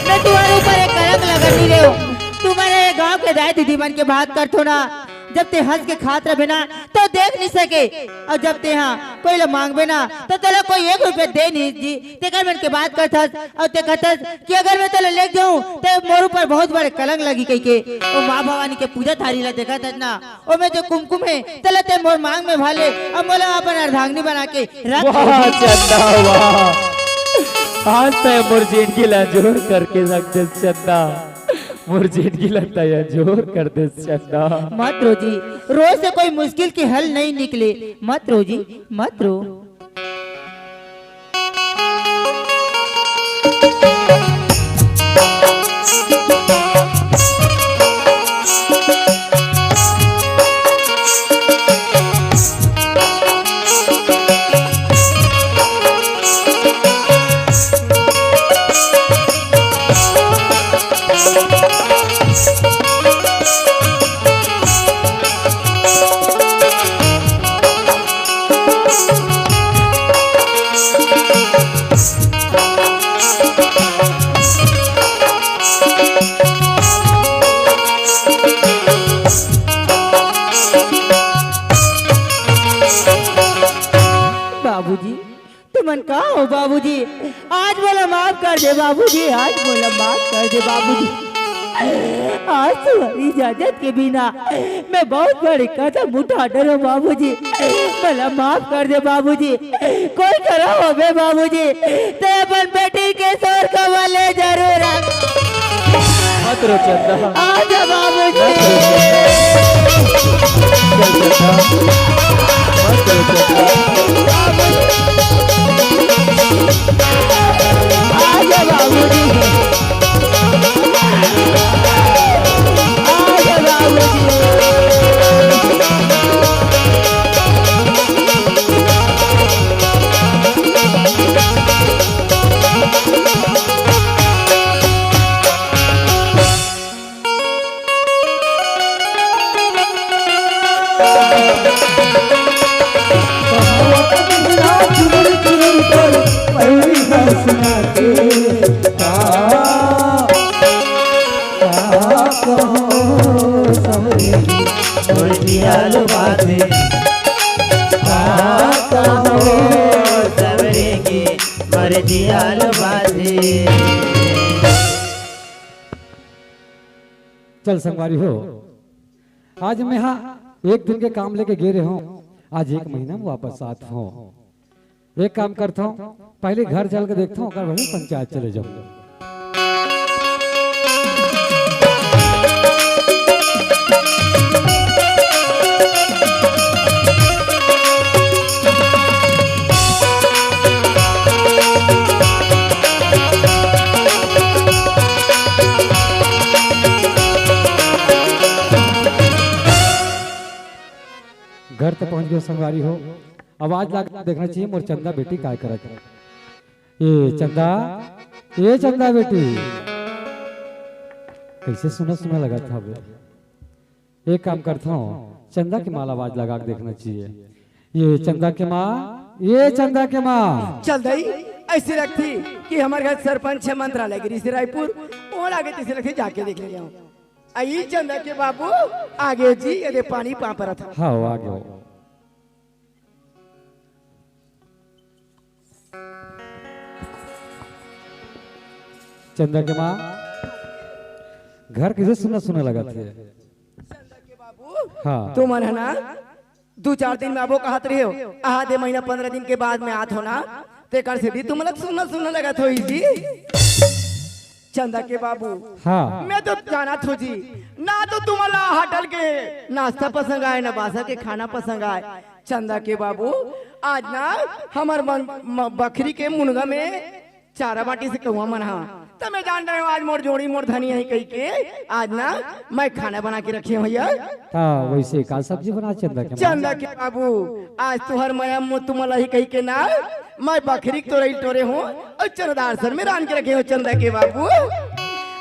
मैं तुम्हारे ऊपर एक कलंक लगा नहीं रहे हो, तुम्हारे गांव के दाई दीदी मन के बात करतो ना, जब ते हंस के खात रहे ना तो देख नहीं सके, और जब ते हाँ कोई लोग मांगबे ना तो तेरा कोई 1 रुपया दे नहीं जी। ते कर मन के बात करथस और ते कहथस कि अगर मैं तेरे ले जाऊं तो मोर ऊपर बहुत बड़े कलंक लगी कही के। ओ माँ भवानी के पूजा थारी ला देखा था ना, ओ में जो कुमकुम है तले ते मोर मांग में भाले और मोला अपन अर्धांगिनी बना के रख। वाह चंदा वाह, आज तो मोर जिंदगी ला जोर करके रख दे चंदा, मोर जिंदगी लगता है जोर कर दे चंदा। मत रो जी, रोज से कोई मुश्किल की हल नहीं निकले, मत रो जी मत रो। बाबूजी तुमन कहाँ हो बाबूजी, आज बोला माफ कर दे बाबूजी, आज बोला माफ कर दे बाबूजी। आज तुम्हारी इजाजत के बिना मैं बहुत बड़े कदम उठा डरो बाबूजी, बोला माफ कर दे बाबूजी। कोई करा हो बे बाबूजी, ते अपन बेटी के सर का वाले जरूर मत रो चंदा, आजा बाबूजी। आजा बाबूजी, आजा बाबूजी। चल संगवारी हो, आज मैं यहाँ 1 दिन के काम लेके गे रहे हूँ, आज 1 महीना में वापस आत हूँ। एक काम करता हूँ, पहले घर चल के देखता हूँ, अगर वही पंचायत चले जाऊँ। घर तक पहुंच गया संगवारी हो, आवाज ला के देखना चाहिए मोर चंदा बेटी काय करत है। ये चंदा बेटी कैसे सुना सुना लगा था बे। एक काम करता हूँ, चंदा की माल आवाज लगा के देखना चाहिए। ये चंदा के माँ चल दई ऐसी रखती कि हमारे घर सरपंच है मंत्रालय गिरी से रायपुर और आगे तीसरे रखती जाके देख ले जाऊं। आई चंदा के बाबू आगे जी ये पानी पापरा था। हाँ आगे हो। चंदा के माँ घर किसे सुना सुना लगा थे। हाँ तू मन है ना 2-4 दिन में आबो कहत रहे हो, आधे महीना 15 दिन के बाद में आत हो ना ते कर से दी तुम लोग सुना सुना लगा थो जी। चंदा के बाबू हाँ मैं तो जाना थो जी ना, तो तुम्हारा होटल के नाश्ता पसंद आए ना बासा के खाना पसंद आए। चंदा के बाबू आज ना हमार बकरी के मुनगा में चारा बाटी से कहुआ मना तो मैं जान रहे हूँ आज मोर जोड़ी मोर धनी है कही के आज ना मैं खाना बना के रखी हूँ भैया। हाँ वैसे का सब्जी बना चंदा के माँ। चंदा के बाबू आज तुहर माया मुँह तुम्हारा ही कही के ना मैं बकरी तो रही टोरे हूँ और चरदार सर में रान के रखे हो। चंदा के बाबू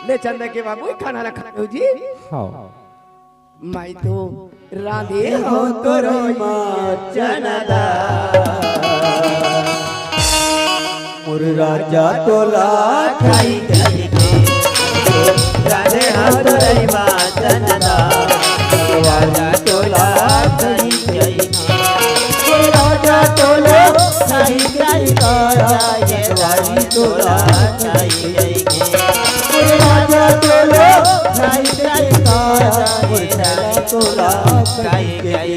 ले चंदा के बाबू खाना रखा हो जी। हाँ मैं तो राधे हो तोरो चनदा मुर राजा तोला खाई गई राधे हाथ रही चनदा राजा तोला खाई गई राजा तोला खाई गई राजी तोला खाई गई राजा तोला खाई गई राजा तोला खाई गई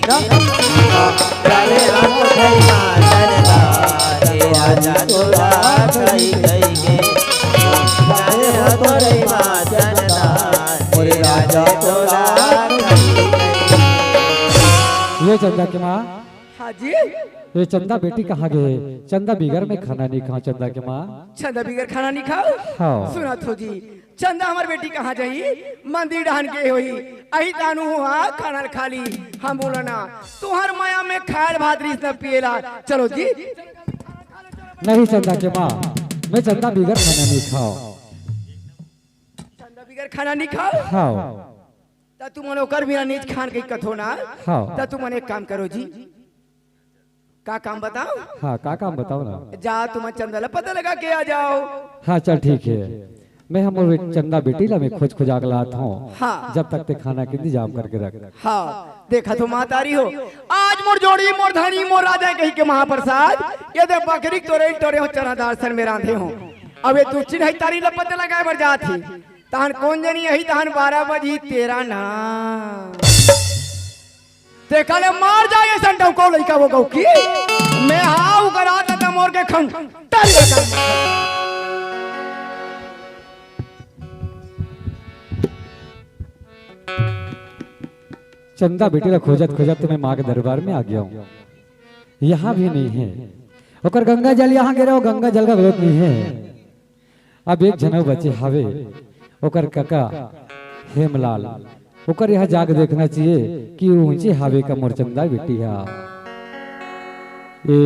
राधे हाथ रही चनदा राजा तोला खाई गई गे राधे हाथ रही चनदा मोरे राजा तोला खाई गई। ये चंदा के माँ हाँ जी ये चंदा बेटी कहाँ गए। चंदा बिगर में खाना नहीं खा चंदा के माँ। चंदा बिगर खाना नहीं खाओ। हाँ सुना थो जी चंदा हमार बेटी कहाँ जाई मंदिर डहान के होई अही तानू हुआ खाना खा ली। हम बोला ना तुहर माया में खार भात रीस न पिएला। चलो जी नहीं चंदा के माँ मैं चंदा बिगर खाना नहीं खाओ। चंदा बिगर खाना नहीं खाओ। हाँ ता तू मनो कर बिना नीच खान के कथो ना। हाँ ता तू मन एक काम करो जी। का काम बताओ। हाँ का काम बताओ ना। जा तुम चंदा ला पता लगा के आ जाओ। हाँ चल ठीक है मैं हम चंदा बेटी ला मैं खोज खोजा के लाता हूँ। हाँ। जब तक ते खाना के इंतजाम करके रख। हाँ देखा तो माँ तारी हो आज मोर जोड़ी मोर धनी मोर राजा कही के महाप्रसाद ये दे बकरी तोरे हो चनादार सन में रांधे हो। अब ये तू चिन्ह तारी ला पता लगाए बर जात ही तहन कौन जनी यही तहन 12 बजी तेरा ना देखा ले मार जाए संटो को लइका वो गौ की मैं हाउ करा त मोर के खम टर चंदा बेटी ला खोजत खोजत तो मैं माँ के दरबार में आ गया हूँ। यहाँ भी नहीं है। ओकर गंगा जल यहाँ गिरा गंगा जल का विरोध नहीं है। अब एक जनव बचे हवे ओकर काका हेमलाल ओकर यहाँ जाके देखना चाहिए कि ऊंचे हवे का मोर चंदा बेटी है। ये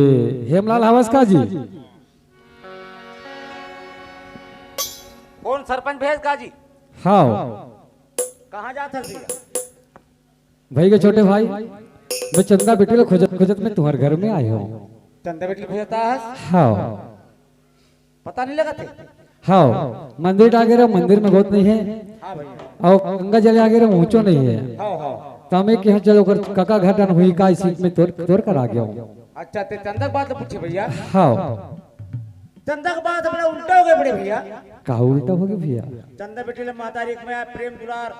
हेमलाल हवस का जी कौन सरपंच भेज का जी। हाँ कहाँ जाता है भाई के छोटे भाई मैं चंदा बेटी को खोजत खोजत मैं तुम्हारे घर में आया हूँ। चंदा बेटी भेजता है हाँ पता नहीं लगा थे। हाँ मंदिर आ गया मंदिर में बहुत नहीं है और गंगा जल आ गया ऊंचो नहीं है। तो हमें कि चलो काका घटन हुई का इसी में तोड़ कर आ गया हूँ। अच्छा ते चंदा बात पूछे भैया। हाँ चंदा का बात बड़ा उल्टा हो गया बड़े भैया। कहा उल्टा हो गया भैया। चंदा बेटी ले माता रे में प्रेम दुलार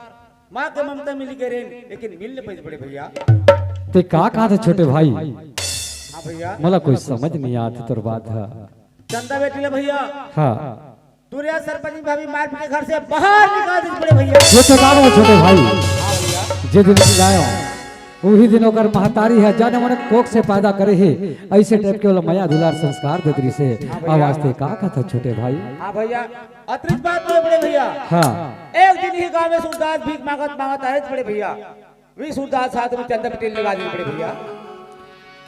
माँ के ममता मिली के रेन लेकिन मिल नहीं पाई बड़े भैया। ते कहा था छोटे भाई। हाँ भैया मला कोई समझ नहीं आती तोर बात है। चंदा बेटी ले भैया हाँ दूरिया सरपंच भाभी मार पीट के घर से बाहर निकाल दी पड़े भैया। ये तो काम है छोटे भाई, जे दिन लायो वही दिन ओकर महतारी है जाने मने कोख से पैदा करे है ऐसे टाइप के वाला माया दुलार संस्कार देतरी से आवाज ते का था छोटे भाई। हाँ भैया अतिरिक्त बात नहीं पड़े भैया। हाँ एक दिन ही गांव में सूरदास भीख मांगत मांगत आए पड़े भैया। वी सूरदास साथ में चंदा पटेल लगा दी पड़े भैया।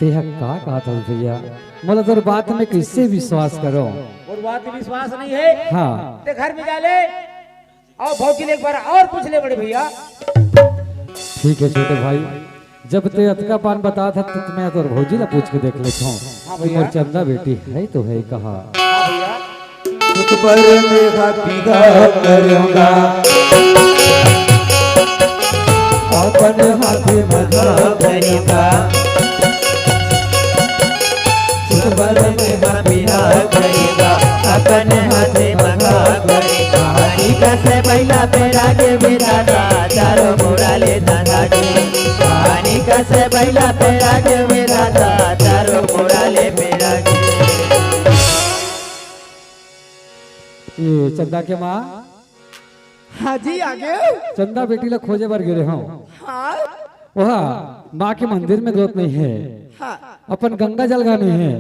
तेहा का कहा था भैया, मला तोर बात में कैसे विश्वास करो। और बात में विश्वास नहीं है। हाँ ते घर में जा ले और भौजी एक बार और पूछ ले बड़े भैया। ठीक है छोटे भाई, जब ते अतका पान बता था तो मैं तो भौजी ला पूछ के देख लेता हूँ। हाँ भैया। और चंदा बेटी है तो है कहा। हाँ भैया मुख पर मेघा पीघा करूंगा अपन हाथे मधा करेगा मुख पर मेघा पीघा करेगा अपन हाथे मधा करेगा हरिका से पहला पेरा के बेदादा चारों मोरा ले दादा हरिका से पहला पेरा के बेदादा चारों मोरा ले पेरा के। ये चंदा के माँ हाँ जी आगे। चंदा बेटी ला खोजे बार गिरे हूँ। हाँ वहाँ माँ के मंदिर में ग्रोथ नहीं है, हाँ अपन गंगा जल का नहीं है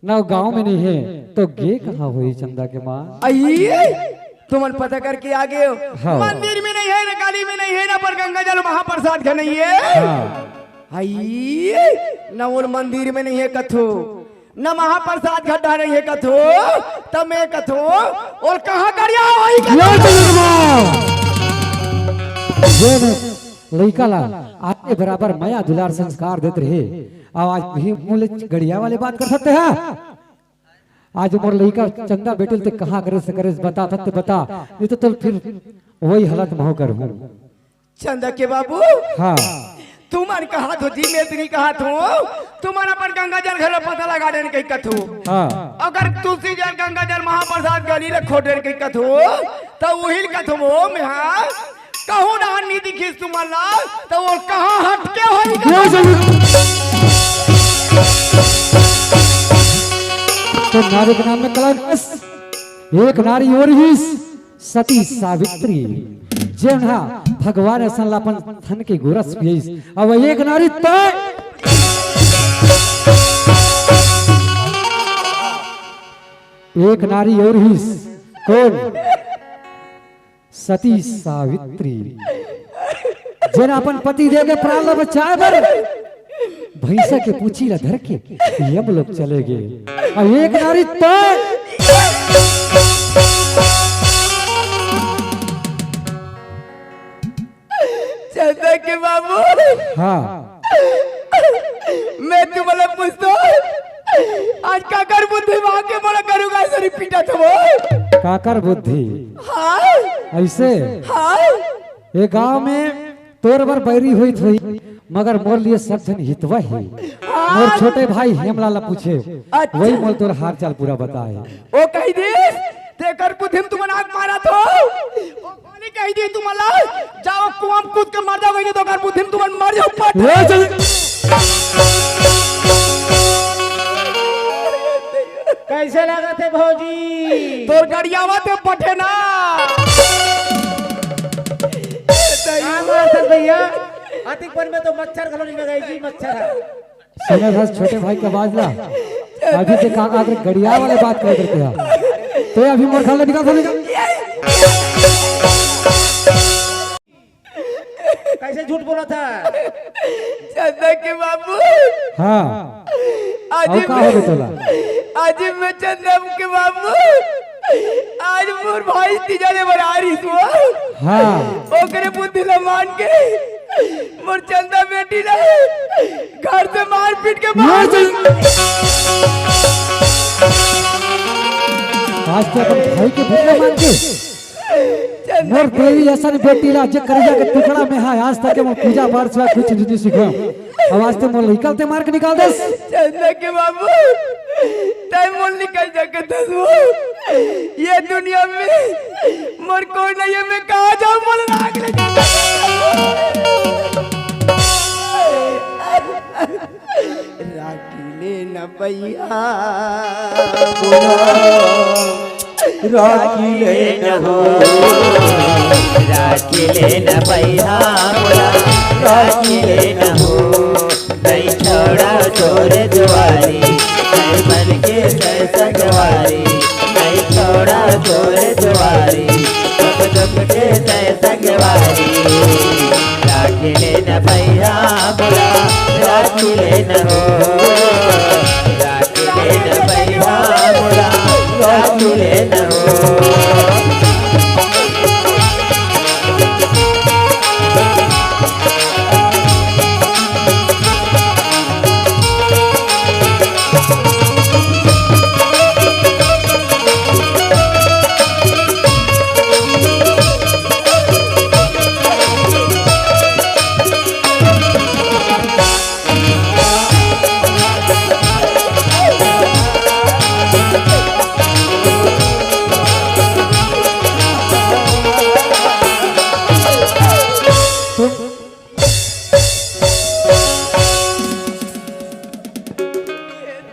ना गांव में नहीं है, तो गे कहाँ हुई चंदा के माँ। आइए तुमन पता करके आ गए हो। हाँ। मंदिर में नहीं है ना काली में नहीं है ना पर गंगा जल महाप्रसाद का नहीं है। हाँ आइए न और मंदिर में नहीं है कथो न महाप्रसाद घटा नहीं है कथो तब मैं कथो और कहाँ करिया वही यो चंदा के माँ, ये न लइका ला आपके बराबर माया दुलार संस्कार देते रहे। आज भी मूल गड़िया वाले बात कर सकते हैं। आज मोर लइका चंदा बेटल ते कहाँ करे से करे बता सकते बता, नहीं तो फिर वही हालत में होकर हूँ। चंदा के बाबू हाँ तुमन कहा तो जी मैं नहीं कहा तो तुम्हारा पर गंगा जल घर पता लगा देने कहीं कथो हाँ अगर तुलसी जल गंगा जल महाप्रसाद गली रखो देने कहीं कथो तो वही कथो वो मैं हाँ कहूँ ना नीति खींच तुम्हारा तो वो कहाँ हट के होई तो नारी के नाम में कलंकस, एक नारी और ही सती सावित्री जेना भगवान संलापन थन के गोरस पियस अब एक नारी तो एक नारी और ही कौन सती सावित्री जेना अपन पति दे के प्राण बचाए बर भैंसा के पूछी ला धर के यम लोग चले गए और एक नारी तो चंदा के बाबू हाँ मैं तुम्हारा पूछता आज का कर बुद्धि मांग के बड़ा करूंगा ऐसा रिपीटा तो वो काकर बुद्धि हाँ ऐसे हाँ ये गांव में तोर बर बैरी हुई थी मगर मोर लिए सब जन हितवा है। मोर छोटे भाई हेमलाल पूछे वही मोल तोर हाल चाल पूरा बताए। वो कही दी तेकर बुद्धि तुम नाक मारा तो वो कौन कही दी तुम्हारा जाओ कुआं कूद के मर जाओगे तो कर बुद्धि तुम मर जाओ पट कैसे लगा थे भौजी तो गड़ियावा ते पठे ना भैया अतिकपुर में तो मच्छर कॉलोनी में गई जी मच्छर है। सुने बस छोटे भाई का आवाज ला अभी ते का आकर गड़िया वाले बात कर देते हैं तो अभी मोर खाला निकाल देगा कैसे झूठ बोला था चंदा के बाबू हाँ आज और का हो गया तोला आज मैं चंदा के बाबू आज मोर भाई तीजाने बरारी तो हाँ ओकरे बुद्धि ला मान के मोर चंदा बेटी ला घर से मार पीट के बाहर आज तो अपन भाई के भूल मान के मोर देवी ऐसा बेटी ला जे करिया के टुकड़ा में है आज तक मैं पूजा पाठ से कुछ नहीं सीखा अब आज तो मोर निकलते मार के निकाल दे चंदा के बाबू टाइम मोल निकल जाके दस वो ये दुनिया में मोर कोई नहीं है मैं कहाँ जाऊँ मोल राग न भैया राखी लेना हो राखी लेना भैया बोला राखी लेना हो नहीं छोड़ा चोर जुआरी नहीं बन के संगवारी नहीं छोड़ा चोर जुआरी दुख के संगवारी राखी लेना भैया बोला राखी लेना हो राखी लेना भैया बोला राखी लेना हो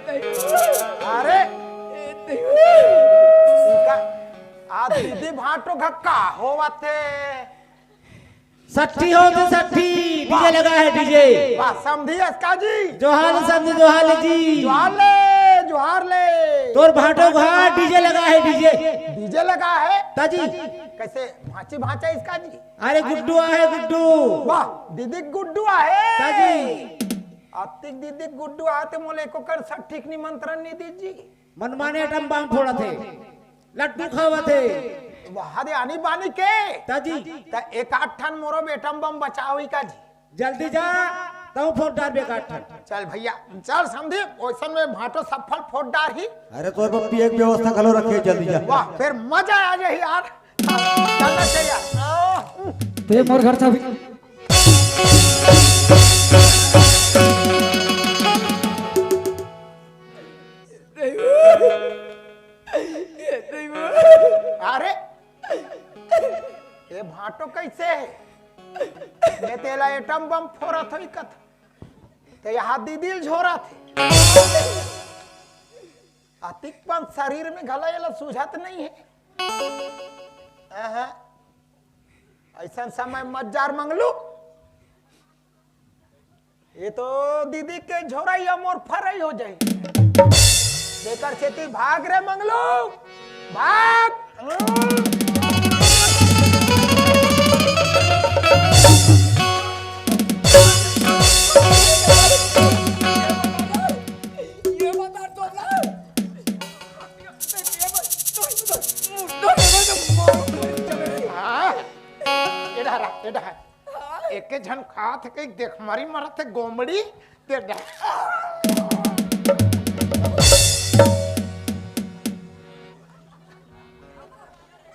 अरे आ दीदी भाटो घक्का होवते सट्ठी हो तो सट्ठी डीजे लगा है डीजे वाह समझी इसका जी जोहाल समझ जोहाल जी जोहार ले तोर भाटो घाट डीजे लगा है डीजे डीजे लगा है ताजी कैसे भांची भांचा इसका जी अरे गुड्डू है गुड्डू वाह दीदी गुड्डू है ताजी आतिक दीदी गुड्डू आते मोले को कर सठीक निमंत्रण नहीं दीजी मनमाने आइटम बम फोड़ा थे लड्डू खावा थे वहां दे आनी बानी के ताजी ता एक आठ ठन मोरो बेटम बम बचाओ का जी जल्दी जा तू फोड़ डाल बेकार चल भैया चल समझी ओसन में भाटो सफल फोड़ डार ही अरे तोर पप्पी एक व्यवस्था करो रखे जल्दी जा वाह फिर मजा आ जाए यार चलना चाहिए तो ये मोर घर था भी अरे ये भाटो कैसे है मैं तेला एटम बम फोड़ा था कथ ते यहाँ दीदिल झोरा थे अतिकपन शरीर में घला ये सूझत नहीं है ऐसा समय मजार मंगलू ये तो दीदी के झोरा या मोर फरई हो जाए देकर खेती भाग रे मंगलू भाग एक झन खात के देख मारी मरत गोमड़ी दे डा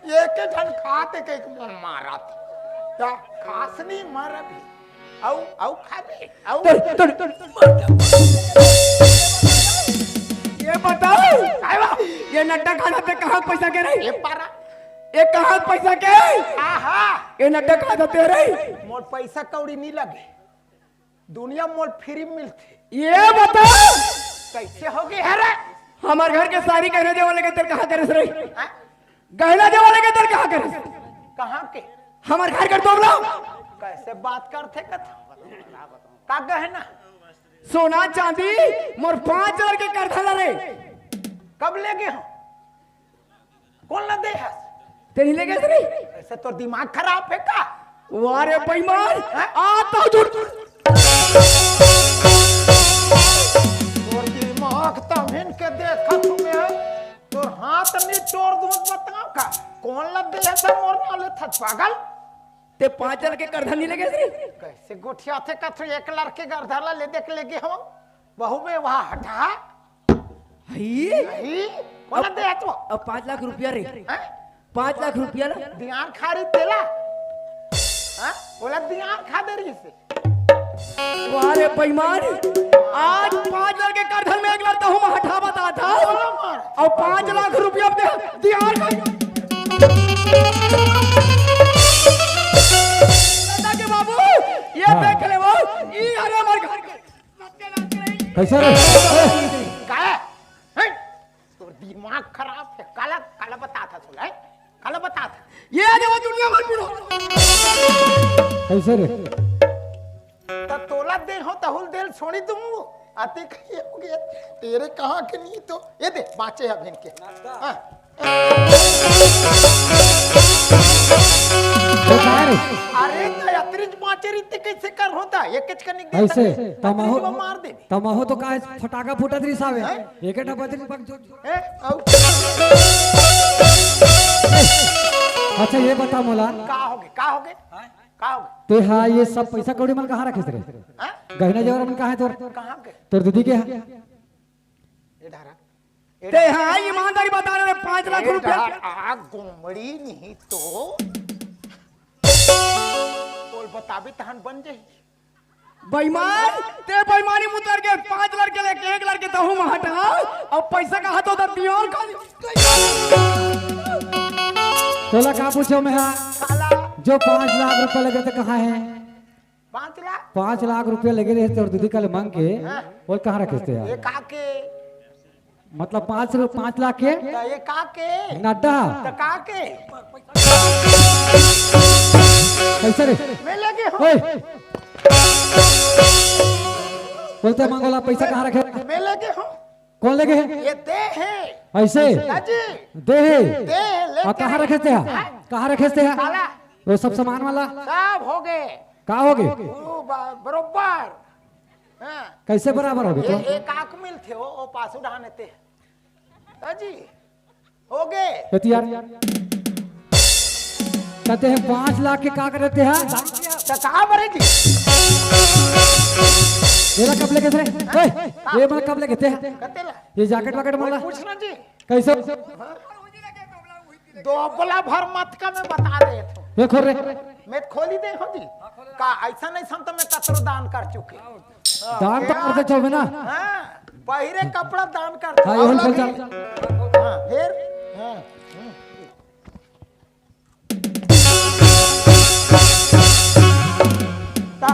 एक झन खात के मारत ता खास नहीं मार भी औ खाबे औ ये बताओ ये नड्डा खाना पे कहाँ पैसा के रही ये पारा ये कहाँ पैसा के आहा ये नड्डा खाता तेरे मोर पैसा कौड़ी नहीं लगे दुनिया मोल फ्री मिलते ये बताओ कैसे हो गए है रे हमार घर के सारी गहने देवाले के तेरे कहाँ करे रही हाँ? गहना देवाले के तेरे कहाँ करे कहाँ के हमार घर कर दो कैसे बात करते का गहना सोना चांदी मोर 5 हजार के कर धला रे कब ले गए हो कौन ला दे है तेरी ले गए रे ऐसे तो दिमाग खराब है का वारे बेईमान आता दूर तोर दिमाग तभिन के देखा तुम्हें तोर हाथ नहीं तोड़ दूं बताओ का कौन ला दे है सब मोर नाले था पागल ते 5 हजार के कर धनी लगे रे कैसे गोठिया थे कथो एक लड़के गर्धाला ले देख लेगे हम बहू में वहां हटा हई नहीं कौन ला दे है तो अब 5 लाख रुपया रे हैं? 5 लाख रुपया ला दियार खारी तेला हाँ बोला दियार खा दे रही से वारे बेईमान आज 5 हजार के कर धन में एक लड़ता हूँ मैं हटा बता था और 5 लाख रुपया दे दियार के बाबू ये देख ले वो ये अरे हमारे घर के कैसा रे ये आ जाओ दुनिया भर पीड़ो। कैसे रे? तो तोला दे हो तहुल देल छोड़ी दूं आते कहीं हो गया तेरे कहाँ के नहीं तो ये दे बाचे अब इनके हाँ। तो कहाँ रे? अरे तो अतिरिक्त बाचे रीते कैसे कर होता ये किच करने के ऐसे तमाहो मार दे तमाहो तो काहे फटाका फूटा दरी सावे एक डबा दरी पक जो। ए औ अच्छा ये बता मोला का होगे का होगे का होगे ते हाँ ये सब पैसा कौड़ी मन कहाँ रखे रे? हाँ? गहना जेवर मन कहाँ है तोर? कहाँ के तोर दीदी के यहाँ? ये ढारा ते हाँ ईमानदारी बता रहे 5 लाख रुपया। आ गोमड़ी नहीं तो बोल बताबी तहन बन जाई बेईमान ते बेईमानी मुतर के 5 लड़के लेके 1 लड़के तो हम हटा और पैसा का हाथ होता दियोर का। तोला कहाँ पूछो मैं हाँ काला जो 5 लाख रुपए लगे थे कहाँ है? 5 लाख 5 लाख रुपए लगे रहे थे और दीदी कल मांग के और कहाँ रखे थे ये यार? काके मतलब 5 लाख के तो ये काके नड्डा तो काके कैसे रे? मैं लगे हो ओए बोलते मंगोला पैसा कहाँ रखे? मैं लगे हो कौन लगे है? ये दे है ऐसे दादी दे है दे ले और कहाँ रखे थे? कहाँ रखे थे? काला वो सब सामान वाला सब हो गए कहाँ हो गए? बरोबर हाँ कैसे बराबर हो गए? ये एक आंख मिल थे वो पास उड़ाने थे दादी हो गए तो यार कहते हैं 5 लाख के क्या करते हैं? तो कहाँ भरेगी मेरा कब लेके थे? ओए, ये मैं कब लेके थे? कतेला ये जैकेट वैकेट माला पूछना जी कैसे? दो बला भर मत का मैं बता दे तो ये खोल रे मैं खोली दे हो जी का ऐसा नहीं सन तो मैं कतरो दान कर चुके दान तो करते चोबे ना। हाँ पहिरे कपड़ा दान कर हाँ ये खोल चल हाँ फिर हाँ ता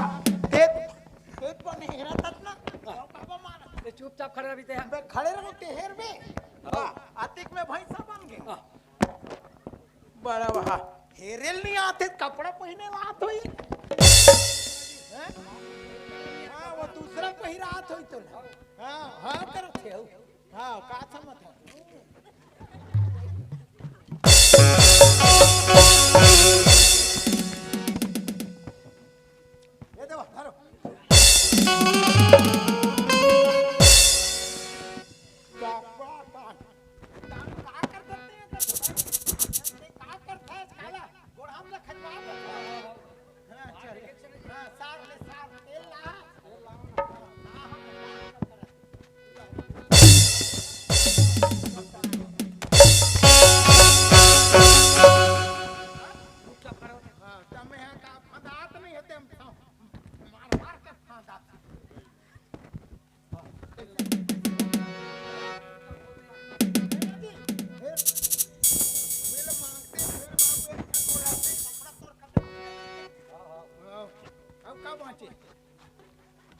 देख देख पर नहीं हेरा तक ना काबा मारा चुपचाप खड़े रहते हैं। बे खड़े रहो टेहर में आतिक में भैंसा बन गए बड़ा वहा हेरेल नहीं आते कपड़ा पहने रात हुई हाँ वो दूसरा पहिरात हुई तो हाँ हाँ करो थे हाँ का समझ है ये दो धरो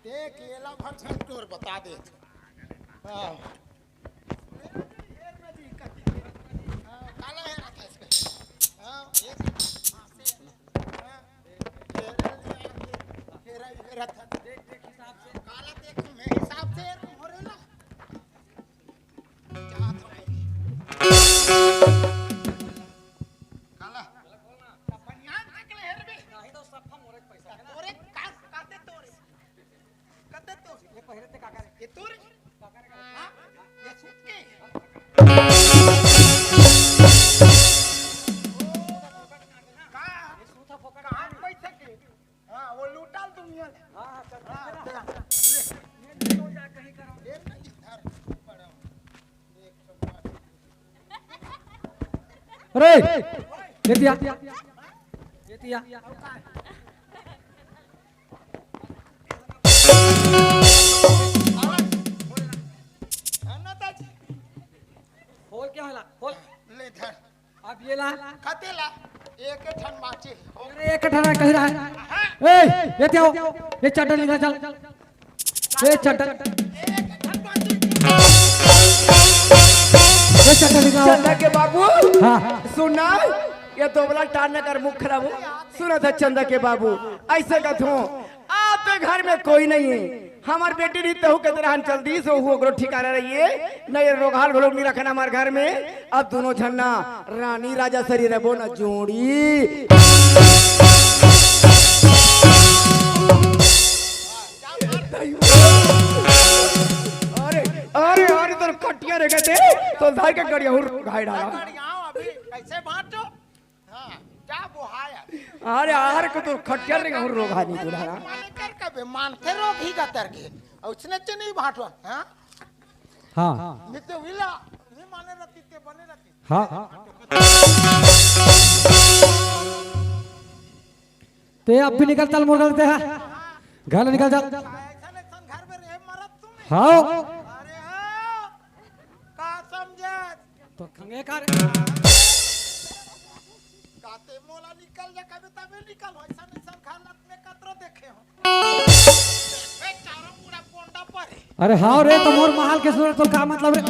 देख येला भर छंटोर बता दे हाँ काला है रखा इसका हाँ एक रखा देख देख हिसाब से काला देख मैं हिसाब से हो रे ना काला बनियान तक ले हेर बे नहीं तो सब हम मोरे पैसा तोरे कास काते तोरे कते तो ये पहिरे ते काका रे ये तोरे काका रे हां ये सूट के का ये सूता फोका कहां पैसे के हां वो लूटाल दुनिया ने हां चल ले तो जा कहीं करो एक नहीं धर पड़ा अरे ये दिया खोल क्या होला खोल ले धर अब ये ला कतेला एक ठन बाची अरे एक ठहरा कह रहा है ए ये क्या हो ये चट्टन निकल चल ये चट्टन निकाल चंदा के बाबू हाँ सुनना ये तो बोला टान न कर मुख खराब हो। सुनो था चंदा के बाबू ऐसे कथो आप तो घर में कोई नहीं है, हमार बेटी नहीं तो के तरह जल्दी से वो ठिकाना रहिए नहीं रोगाल घोलोग नहीं रखना हमारे घर में। अब दोनों झन्ना रानी राजा सरी रहो ना जोड़ी। अरे अरे अरे तो कटिया रे कहते तो धार के गड़िया हुर घाई डाला। अभी कैसे बांटो हाँ क्या बुहाया अरे आहार को तो खटिया रे हुर रोग हानि तो डाला। माने कर कबे मानते रोग ही गतर के और उसने चे नहीं बांटो हां हाँ नित्य विला ये माने रहती ते बने रहती हाँ ते अब भी निकल चल मोड़ करते हैं घर निकल जा। ऐसा घर में रह मरत तुम हाँ अरे हाँ का समझे तो खंगे कर काते मोला निकल जा कभी तबे निकल ऐसा घर लत में कतरो देखे हो ए चारों पूरा पोंडा पर है। अरे हाँ रे तो मोर महल के सूरत तो का मतलब रे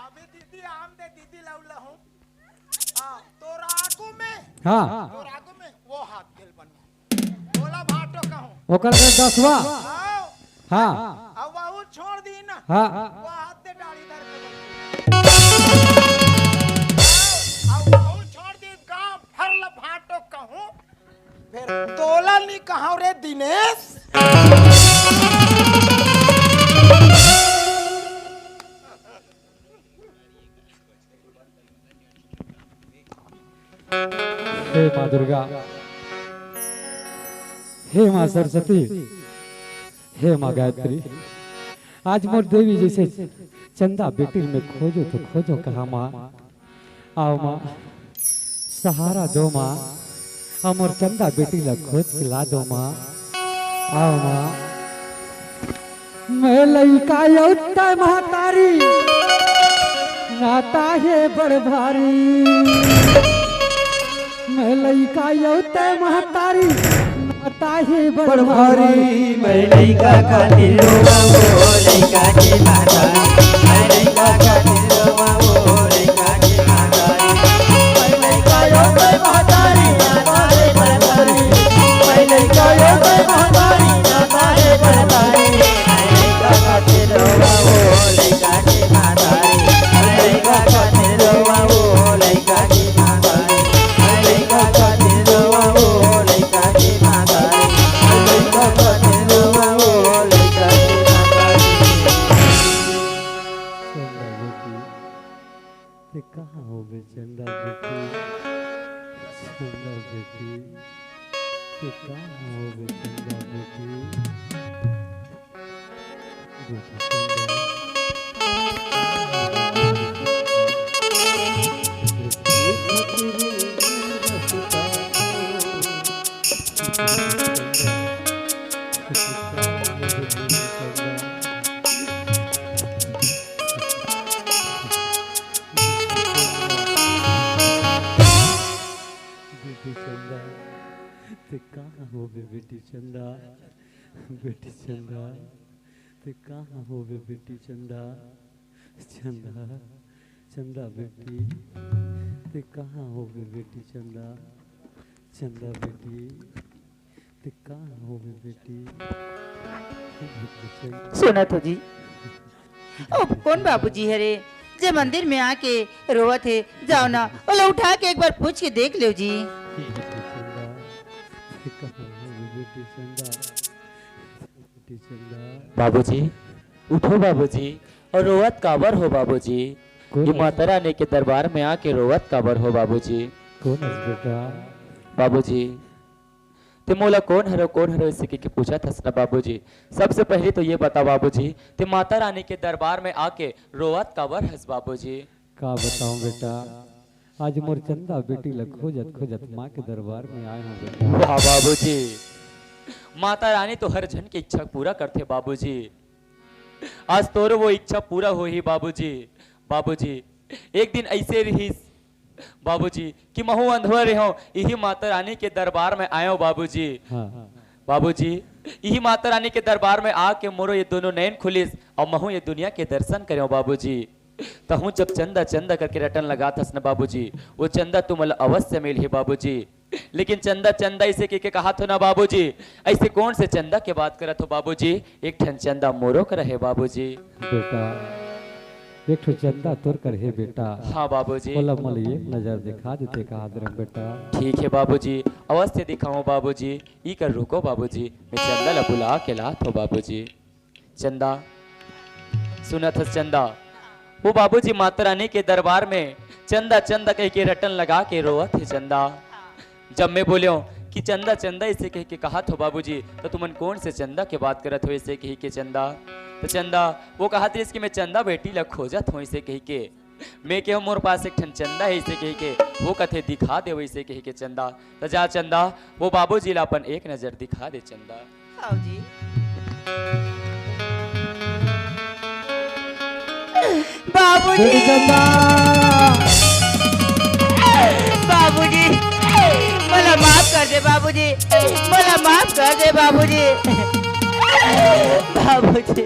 अबे दीदी आम दे दीदी लाउला हूं हां तोरा आगू में हाँ तोरा आगू में वो हाथ गेल बन बोला भाटो कहूं ओकर के 10वां आओ हाँ अब बाहु छोड़ दी ना हाँ वो हाथ दे डाली धर के अब बाहु छोड़ दी गांव फरल भाटो कहूं फिर तोला नहीं कहूं रे दिनेश हे माँ दुर्गा हे माँ सरस्वती हे माँ गायत्री आज मोर देवी जैसे चंदा बेटी में खोजो तो खोजो कहा माँ आओ माँ सहारा दो माँ अमर चंदा बेटी ला खोज खिला दो माँ आओ माँ मैं लइका यौता महतारी नाता है बड़ भारी मैं लइका यौता महतारी नाता है बड़ भारी मैं लइका खातिर रोवा वो लइका के मातारी मैं लइका खातिर रोवा वो लइका के मातारी मैं लइका यो कोई मातारी नाता है बड़तारी मैं लइका यो कोई मातारी नाता है बड़तारी मैं लइका खातिर रोवा वो लइका के मातारी मैं लइका खातिर रोवा वो लइका के मातारी मैं लइका खातिर रोवा वो लइका के मातारी मैं लइका खातिर रोवा वो लइका के मातारी। चंदा बेटी ते कहाँ हो बे चंदा बेटी चंदा बेटी ते कहाँ हो बे चंदा बेटी बेटी चंदा ते कहाँ हो बे बेटी चंदा बेटी चंदा ते कहाँ हो बे बेटी चंदा चंदा चंदा बेटी ते कहाँ हो बे बेटी चंदा चंदा बेटी ते कहाँ हो बे बेटी बेटी चंदा सुना तो जी ओ कौन बाबूजी है रे जे मंदिर में आके रोवत है। जाओ ना ओला उठा के एक बार पूछ के देख लो जी। बेटी चंदा ते कहाँ हो बे बेटी चंदा बेटी चंदा बाबूजी उठो बाबूजी और रोवत काबर हो बाबूजी ये माता रानी के दरबार में आके रोवत काबर हो बाबूजी कौन है बेटा बाबूजी ते मोला कौन हरो इसे के पूछा था ना बाबूजी। सबसे पहले तो ये बता बाबूजी ते माता रानी के दरबार में आके रोवत काबर हंस बाबूजी। का बताऊं बेटा आज मोर चंदा बेटी ला खोजत खोजत माँ के दरबार में आए हूँ बेटा। वाह बाबूजी माता रानी तो हर जन की इच्छा पूरा करते बाबूजी। आज तोर वो इच्छा पूरा हो ही बाबूजी। बाबूजी एक दिन ऐसे रही बाबूजी कि महू अंधवा रहो यही माता रानी के दरबार में आयो बाबूजी। हाँ बाबूजी यही माता रानी के दरबार में आके मोरो ये दोनों नैन खुलिस और महू ये दुनिया के दर्शन करो बाबूजी। तहु जब चंदा चंदा करके रटन लगा था न बाबूजी, वो चंदा तुमल अवश्य मिल ही बाबूजी। लेकिन चंदा चंदा इसे के कहा तो ना बाबूजी, ऐसे कौन से चंदा के बात करत हो बाबूजी? एक ठन चंदा मोरो कर रहे बाबूजी। बेटा एक ठो चंदा तोर कर है बेटा। हाँ बाबूजी। बोला मल एक नजर दिखा देते कहा दरम बेटा। ठीक है बाबूजी, अवश्य दिखाऊं बाबूजी। ई कर रुको बाबूजी, मैं चंदा ला बुला के लात हो बाबूजी। चंदा सुना था चंदा, वो बाबूजी माता रानी के दरबार में चंदा चंदा कह के रटन लगा के रोवत है चंदा। जब मैं बोलियो कि चंदा चंदा इसे कह के कहा तो बाबूजी, तो तुमन कौन से चंदा के बात करत हो इसे कही के चंदा? तो चंदा वो कहा थी इसकी मैं चंदा बेटी ला खोजत हूँ इसे कही के। मैं के मोर पास एक ठन चंदा है इसे कही के, वो कथे दिखा दे वैसे कही के चंदा। तो जा चंदा वो बाबूजी ला अपन एक नजर दिखा दे चंदा। आओ जी। बाबूजी बेटी चंदा बाबूजी मला माफ कर दे बाबूजी, मला माफ कर दे बाबूजी। बाबूजी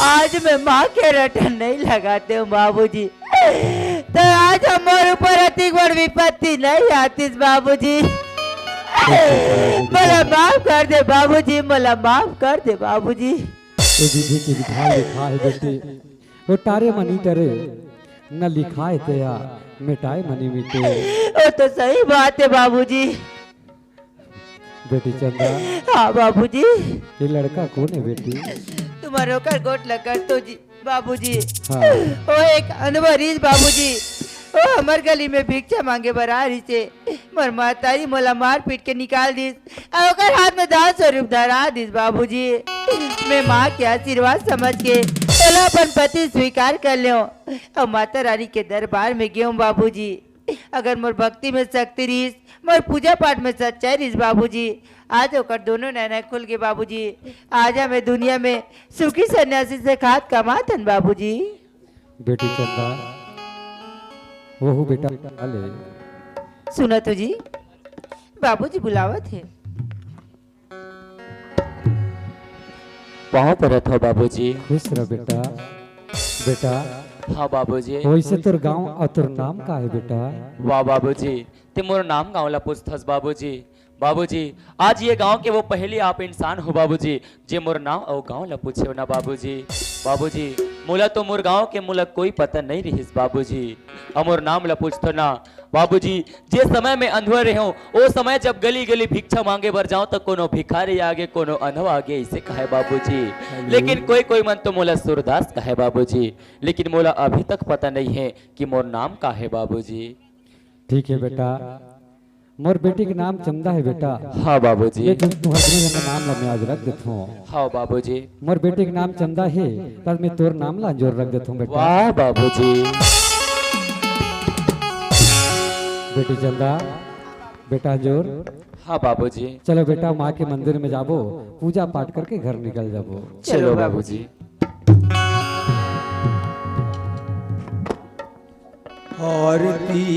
आज मैं माँ के रटन नहीं लगाते हूँ बाबूजी, तो आज हमारे ऊपर अति बड़ विपत्ति नहीं आती बाबूजी। मला माफ कर दे बाबूजी, मला माफ कर दे बाबूजी। तो विधि की विधान लिखा है बेटी, वो तारे मनी टरे न लिखा है तेया मिटाए मनी मिटे। वो तो सही बात है बाबूजी। बेटी चंदा हाँ बाबूजी। ये लड़का कौन है बेटी? तुम्हारो कर गोट लकर तो जी बाबूजी। हाँ। वो एक अनवरीज बाबूजी, वो हमार गली में भिक्षा मांगे बरारी से मोर मातारी मोला मार पीट के निकाल दीस और ओकर हाथ में 10 रुपये धरा दीस बाबूजी। मैं माँ के आशीर्वाद समझ के चलो अपन पति स्वीकार कर लियो और माता रानी के दरबार में गयो बाबूजी। अगर मोर भक्ति में शक्ति रहीस, मोर पूजा पाठ में सच्चाई रहीस बाबूजी, आज होकर दोनों नैना खुल गए बाबूजी। आजा मैं दुनिया में सुखी सन्यासी से खाद कमातन बाबूजी। बेटी चंदा वो बेटा अले सुना तो जी बाबूजी बुलावत है। पाँव परत हो बाबूजी। खुश रह बेटा। बेटा हाँ बाबूजी। वैसे तोर गांव और तोर नाम का है बेटा? वाह बाबूजी, ते मोर नाम गाँव ला पूछथस बाबूजी। बाबूजी आज ये गांव के वो पहले आप इंसान हो बाबूजी, जे मोर नाम और गांव ला पूछे ना बाबूजी। बाबूजी मोला तो मोर गांव के मोला कोई पता नहीं रहीस बाबूजी, और मोर नाम ला पूछतो ना बाबूजी। जे समय में अंधवा रहे हो वो समय जब गली गली भिक्षा मांगे बर जाऊं तो कोनो भिखारी आगे कोनो अनवा आगे इसे कहे बाबूजी। लेकिन कोई कोई मन तो मोला सूरदास कहे बाबूजी, लेकिन मोला अभी तक पता नहीं है कि मोर नाम का है बाबूजी। ठीक है बेटा, मोर बेटी के नाम चंदा है बेटा। हाँ बाबूजी। लेकिन तुम्हारे नाम ला मैं आज रख देता हूँ। हाँ बाबूजी। मोर बेटी के नाम चंदा है, तब मैं तोर नाम ला जोर रख देता हूँ बेटा। वाह बाबूजी। बेटी चंदा बेटा जोर। हाँ बाबूजी। चलो बेटा माँ के मंदिर में जाबो, पूजा पाठ करके घर निकल जाबो। चलो बाबूजी। आरती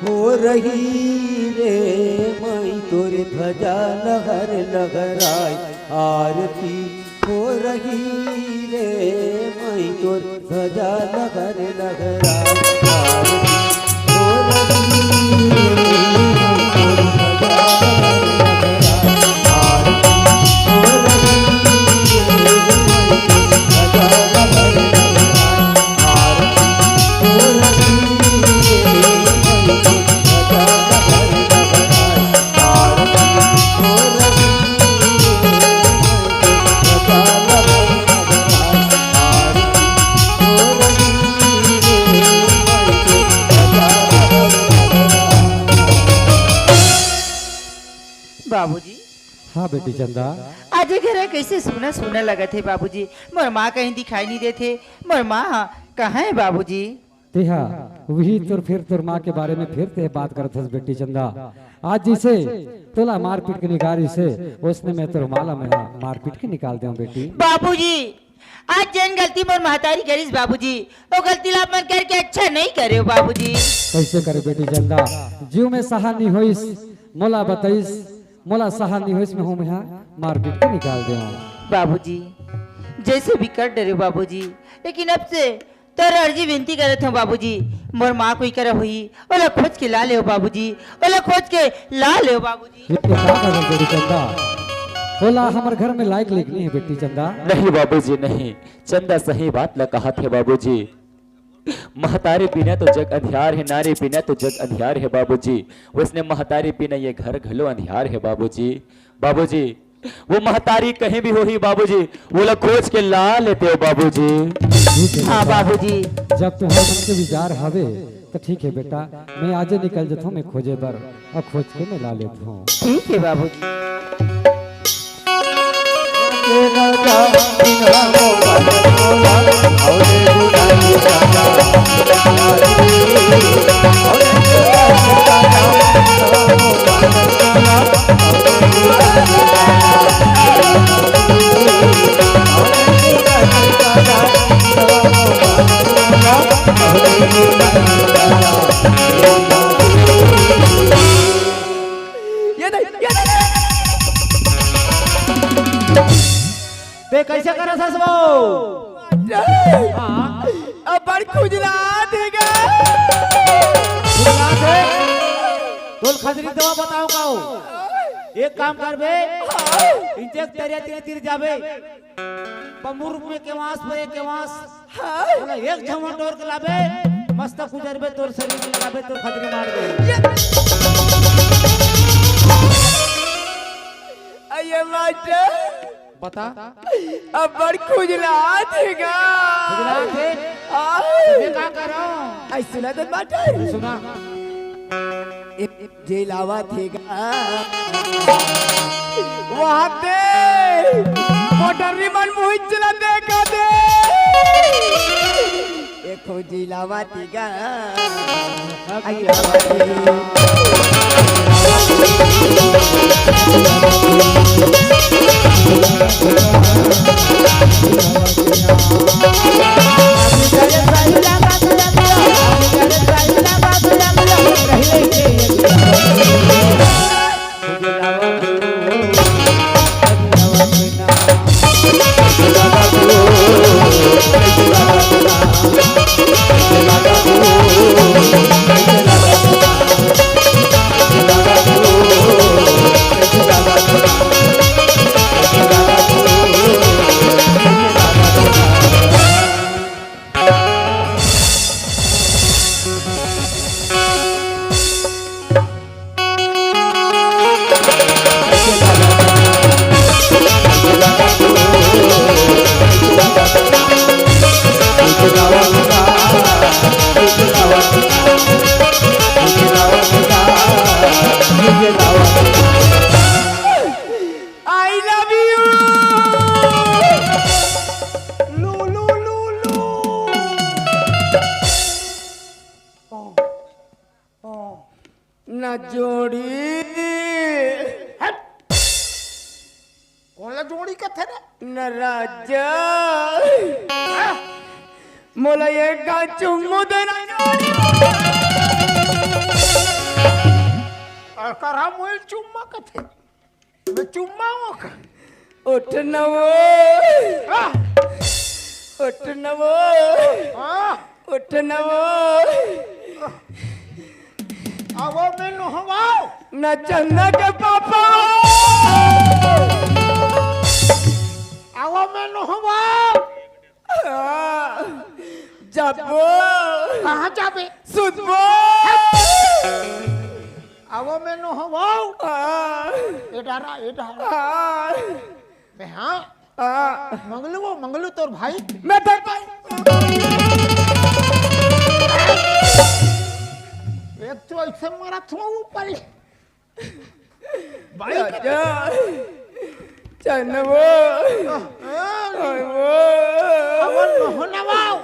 हो रही रे माई तोर ध्वजा लहर लहराई। आरती हो रही रे माई तोर ध्वजा लहर लहराई। आरती हो रही बाबूजी। हाँ बेटी चंदा। आज ये घर कैसे सुना सुना लगा थे बाबूजी, मोर माँ कहीं दिखाई नहीं देते। मोर माँ कहाँ है बाबूजी? तेहा वही तोर फिर तोर माँ के बारे में फिर ते बात करत हस बेटी चंदा। आज जिसे तोला मार पीट के निकाली से उसने मैं तोर माला में मार पीट के निकाल दे बेटी। बाबूजी आज जन गलती मोर महतारी करीस बाबूजी, वो गलती ला मन करके अच्छा नहीं करे हो बाबूजी। कैसे करे बेटी चंदा? जीव में सहा नहीं होइस मोला बताइस, मोला सहा नहीं होइस में हूँ मैं मार पीट के निकाल दे। बाबूजी जैसे भी कर डरे बाबूजी, लेकिन अब से तर अर्जी विनती करत हूँ बाबूजी, मोर माँ कोई कर हुई ओला खोज के ला ले बाबूजी, ओला खोज के ला ले बाबूजी। ये क्या कर बेटी चंदा? बोला हमारे घर में लाइक लिखनी है बेटी चंदा। नहीं बाबूजी नहीं, चंदा सही बात ल कहा थे बाबूजी। महतारी बिना तो जग अंधियार है, नारी बिना तो जग अंधियार है बाबूजी। वैसने महतारी बिना ये घर घलो अंधियार है बाबूजी। बाबूजी वो महतारी कहीं भी हो ही बाबूजी, वो लोग खोज के ला लेते हो बाबूजी। ठीक है हाँ बेटा। बाबूजी। जब तुम्हारे मन के विचार हवे तो ठीक है बेटा, मैं आज निकल जाता हूँ मैं खोजे बर और खोज के मैं ला लेता हूँ। ठीक है बाबूजी। ते कैसे करा ससबो? अब बड़ खुजला देगा। तोल खजरी दवा बताओ काओ। एक काम कर बे, इंजेक तेरे तीर जाबे पमुर में केवास पे केवास बोला एक झमन डोर के लाबे मस्त कुजरबे तोर शरीर में लगाबे तोर खजरी मार दे। अये मास्टर बता अब बड़ खुजला देगा। खुजला थे ये का करो? आई सुना तो मास्टर सुना जेलावा थेगा वहाँ पे मोटर रिमन मोहित चला देखा दे देखो जेलावा थेगा। I love you. Lu lu lu lu. ना जोड़ी कौन जोड़ी का थे न राजा मोला ये का चुम्मो देना जोड़ी करा मोल चुम्मा का थे मैं चुम्मा हूँ का उठ नवो उठ नवो उठ नवो आवो मैं नहवाओ न चंदा के पापा आवो मैं नहवाओ जाबो कहाँ जाबे सुधबो आवो मैं नहवाओ एडारा मैं हाँ मंगलू तोर भाई मैं तक एक तो ऐसे मारा था ऊपर भाई चनवो आवो नहवाओ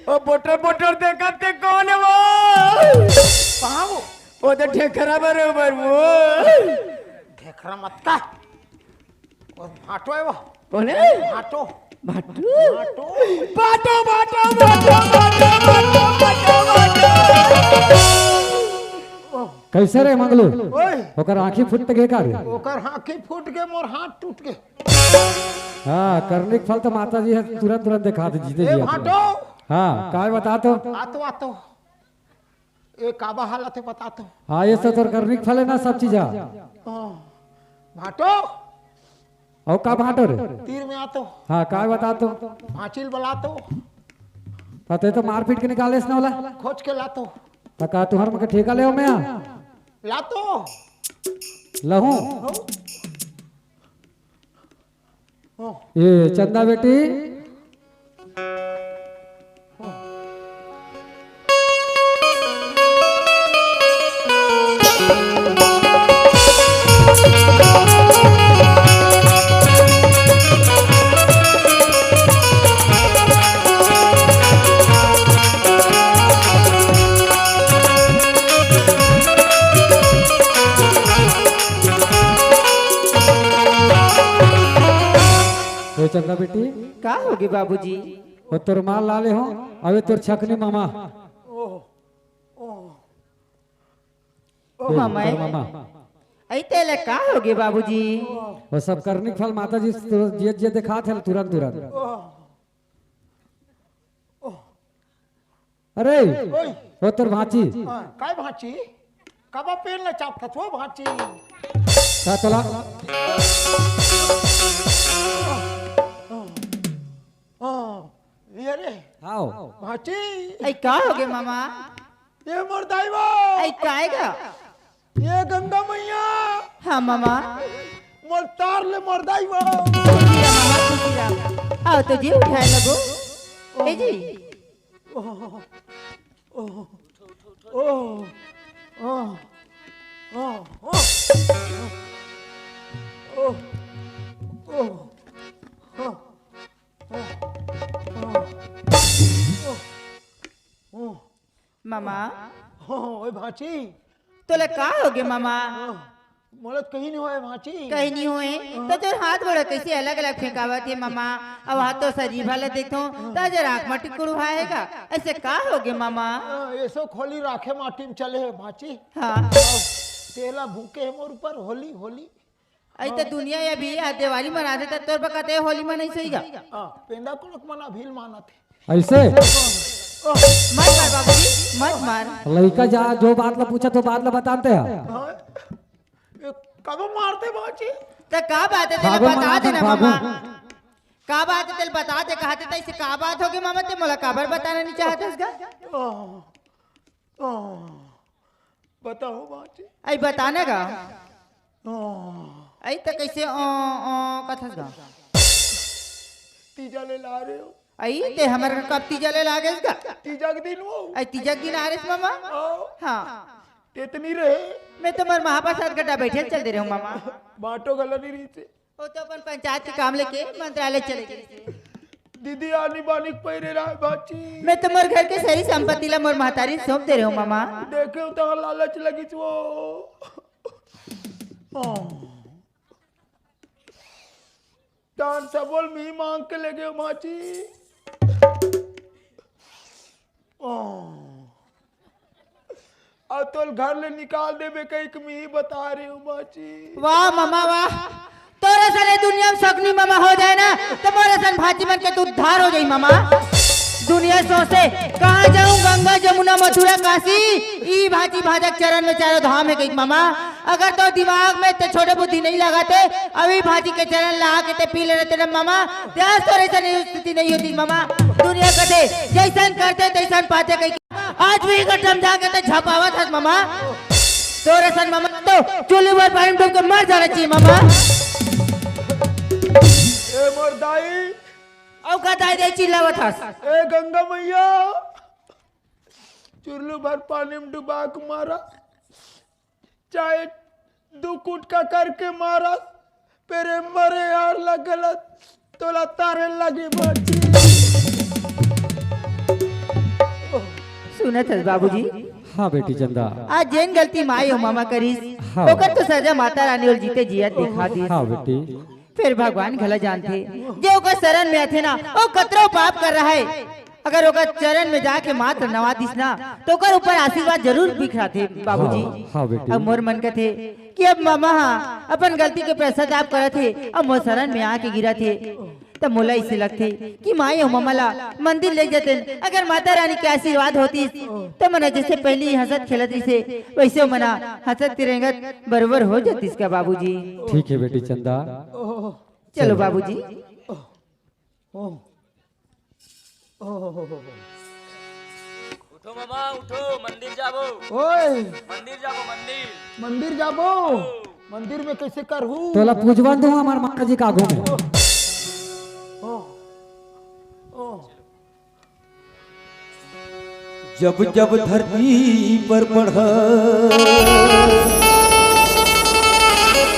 ओ बोटर बोटर देखते कौन है वो कहाँ वो तो ठेकरा बरोबर वो ठेकरा मत का और भाटो है वो कौन है भाटो भाटू भाटो बाटो बाटो बाटो बाटो बाटो बाटो कैसे रे मंगलू? ओए होकर आंखें फुट गए का रे? ओकर आँखें फूट गए मोर हाथ टूट गए हाँ करने के फल तो माता जी है तुरंत तुरंत दिखा दे जीते ए जी भाटो हाँ काय बता तो आतो आतो ए काबा हालत है बता तो हाँ ये सब तो करने के फल है ना सब चीज भाटो और का भाटो रे तीर में आतो हाँ काय बता तो भाचिल बलातो पते तो मारपीट के निकाले इसने वाला खोज के लातो तो का तुहर मके ठेका ले मैं लातो लहू ये चंदा बेटी ये चंदा बेटी का होगी बाबूजी? वो तोर माल लाले हो अबे तोर छकनी मामा ओ मामा तोर मामा ऐते ले का होगी बाबूजी? वो सब करने के फल माता जी जे जे दिखा थे तुरंत तुरंत अरे वो तोर भाची काय भाची काबा पेड़ ले चाप था भाची का तोला ये रे आओ भाची ऐ का होगे मामा? ये मोर दाईवा ऐ काएगा? ये गंगा मैया हाँ मामा मोर तार ले मोर दाईवा खुशी रहा मामा खुशी रहा। आओ तो जी उठाए लगो ए जी मामा ओए भाची तोले का होगे मामा? मोलत कहीं नहीं होए भाची कहीं नहीं हुए तो तेरे हाथ बड़ा कैसे अलग अलग फेंकावत है मामा। अब हाथ तो सजी भले देखो तो जरा आँख मटी कुड़वाएगा ऐसे का होगे मामा? ऐसो खोली राखे माटी में चले है भाची हाँ तेला भूखे है मोर ऊपर होली होली ऐ तो दुनिया ये भी आज दिवाली मना दे तोर बकाते होली में नहीं सहीगा। पेंदा को मना भील माना थे ऐसे मत मार बाबूजी मत मार। लड़का जा जो बात ला पूछा तो बात ला बताते हैं कब मारते भाची तो का बात है तेरे फागुन बता मना देना था, मामा। फागुन। का बात है तेरे बता दे कहते तो इसे का बात होगी मामा ते मोला काबर बताना नहीं चाहते इसका? बताओ भाची ऐ बताने का ऐ तो कैसे कथस गा तीजा ले ला रहे हो ऐ ते हमर कब तीजा ले लागे इसका? तीजा के दिन वो ऐ तीजा दिन आ रहे मामा। हाँ इतनी रहे मैं तो मर महाप्रसाद गड्ढा बैठे चल दे रहा हूँ मामा। बाटो गला नहीं रही थे वो तो अपन पंचायत के काम लेके मंत्रालय चले गए। दीदी आनी बानी पैरे रहा है भाची मैं तो मोर घर के सारी संपत्ति ला मोर महतारी सौंप दे रहा हूँ मामा। देखे तो लालच लगी वो दान सबोल मी मांग के ले गए भाची अब तो घर ले निकाल दे बे कहीं मी बता रही हूँ भाची वाह मामा वाह तोरे साले दुनिया में सकनी मामा हो जाए ना तो मोरे सन भाजी बन के तू उद्धार हो जाई मामा। दुनिया सोचे कहाँ जाऊं गंगा जमुना मथुरा काशी ई भाजी भाजक चरण में चारों धाम है गई मामा। अगर तो दिमाग में ते छोटे बुद्धि नहीं लगाते अभी भाजी के चरण ला के ते पी लेते ना मामा त्यास तो ऐसा स्थिति नहीं होती मामा। दुनिया कटे जैसन करते तैसन पाते कहीं आज भी गड्ढम जाके ते झपावत है मामा। तोरे सन मामा तो चूल्हे पर पानी डूब के मर जाना चाहिए मामा। ए मोर दाई औ का दाई दे चिल्लावत हस ए गंगा मैया चुरलू भर पानी में डुबा के मारा चाहे दो कुटका करके मारा पेरे मरे यार लगलत तोला तारे लगी बची सुनत हस बाबूजी। हाँ बेटी चंदा आज जेन गलती माई हो मामा करीस हाँ। ओकर तो सजा माता रानी और जीते जिया दिखा दी। हाँ बेटी फिर भगवान भला जानते जो ओकर शरण में थे ना वो कतरो पाप कर रहा है अगर ओकर चरण में जाके मात्र नवा दिस ना तो ओकर ऊपर आशीर्वाद जरूर बिखरा थे बाबूजी। हाँ बेटी। अब मोर मन के थे कि अब मामा अपन गलती के पश्चाताप करे थे, अब मोर शरण में आके गिरा थे तब मोला इसे लगते कि माँ यो मामा ला मंदिर ले जाते। अगर माता रानी के आशीर्वाद होती तो मना जैसे पहले ही हंसत खेलत से वैसे मना हंसत तिरंगत बरोबर हो जाती इसका बाबूजी। ठीक है बेटी चंदा। चलो बाबूजी। उठो मामा उठो, मंदिर जाबो, ओए मंदिर जाबो, मंदिर। मंदिर जाबो, मंदिर में कैसे करहू? तोला पूजवन दो हमार माता जी का आगू में। जब जब धरती पर बढ़ा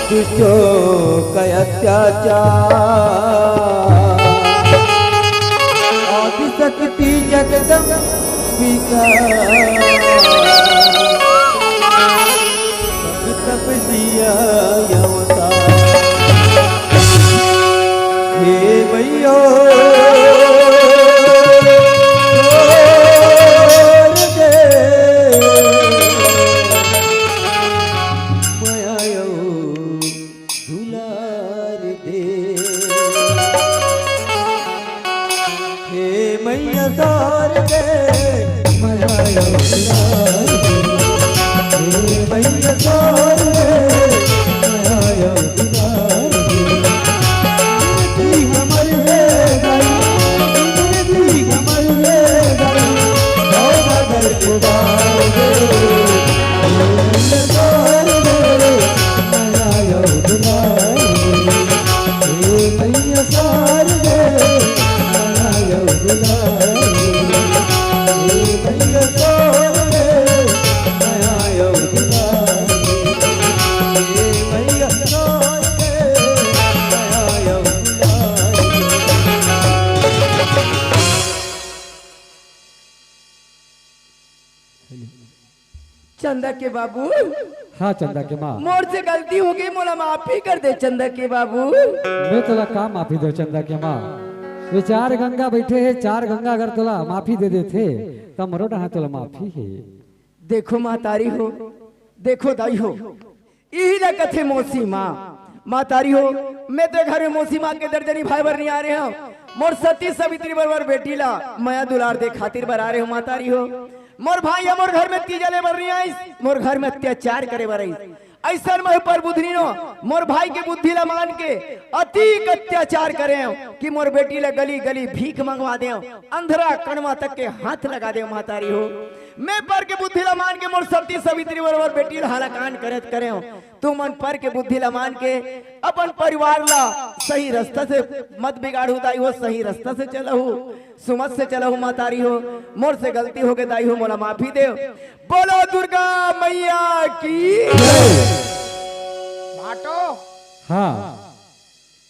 दुष्टों का अत्याचार, आदि शक्ति जगदम्बिका तब दिया अवतार। हे भैया चंदा के बाबू। हाँ चंदा के माँ। मोर से गलती हो गई, मोला माफी कर दे चंदा के बाबू। मैं तोला का माफी दो चंदा के माँ। ये चार गंगा बैठे है, चार गंगा अगर तोला माफी दे देते तब मरो ना तोला माफी है। देखो मातारी हो, देखो दाई हो, यही ना कथे मौसी माँ मातारी हो। मैं तो घर में मौसी माँ के दर्जनी भाई बर नहीं आ रहे हो, मोर सती सवित्री बरबर बेटी ला माया दुलार दे खातिर बर आ रहे हो मातारी हो। मोर भाई मोर घर में तीजले बर नहीं आईस, मोर घर में अत्याचार करे बर आईस। ऐसा मैं पर बुधनी नो मोर भाई के बुद्धि ला मान के अतिक अत्याचार करे कि मोर बेटी ला गली गली भीख मंगवा दे, अंधरा कणवा तक के हाथ लगा दे मातारी हो। मैं पर के बुद्धि ला मान के मोर सती सवित्री बरोबर बेटी ला हालाकान करत करे हो। तू मन पर के बुद्धि ला मान के अपन परिवार ला सही रास्ता से मत बिगाड़ू दाई हो, सही रास्ता से चलहू, सुमत से चलहू मातारी हो। मोर से गलती हो गई दाई हो, मोला माफी दे। बोलो दुर्गा मैया की। भाटो हाँ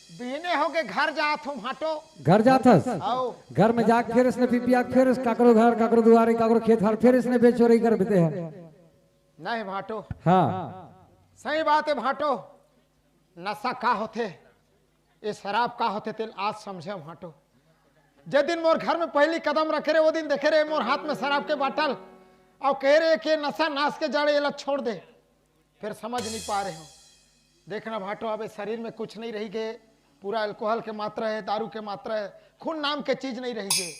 बीने हो के घर जात हूँ भाटो। घर जाथस, आओ घर में जाके फिर इसने पिपिया फिर काकरो घर काकरो दुआरे काकरो खेत हार फिर इसने बेचोरी कर देते हैं। नहीं भाटो, हाँ सही बात है भाटो। नशा का होते, ये शराब का होते तेल आज समझे भाटो। जे दिन मोर घर में पहली कदम रखे रहे वो दिन देखे रहे मोर हाथ में शराब के बाटल और कह रहे कि नशा नाश के जाड़े ये लग छोड़ दे, फिर समझ नहीं पा रहे हो। देखना भाटो अब शरीर में कुछ नहीं रही गए, पूरा अल्कोहल के मात्रा है, दारू के मात्रा है, खून नाम के चीज नहीं रही गए।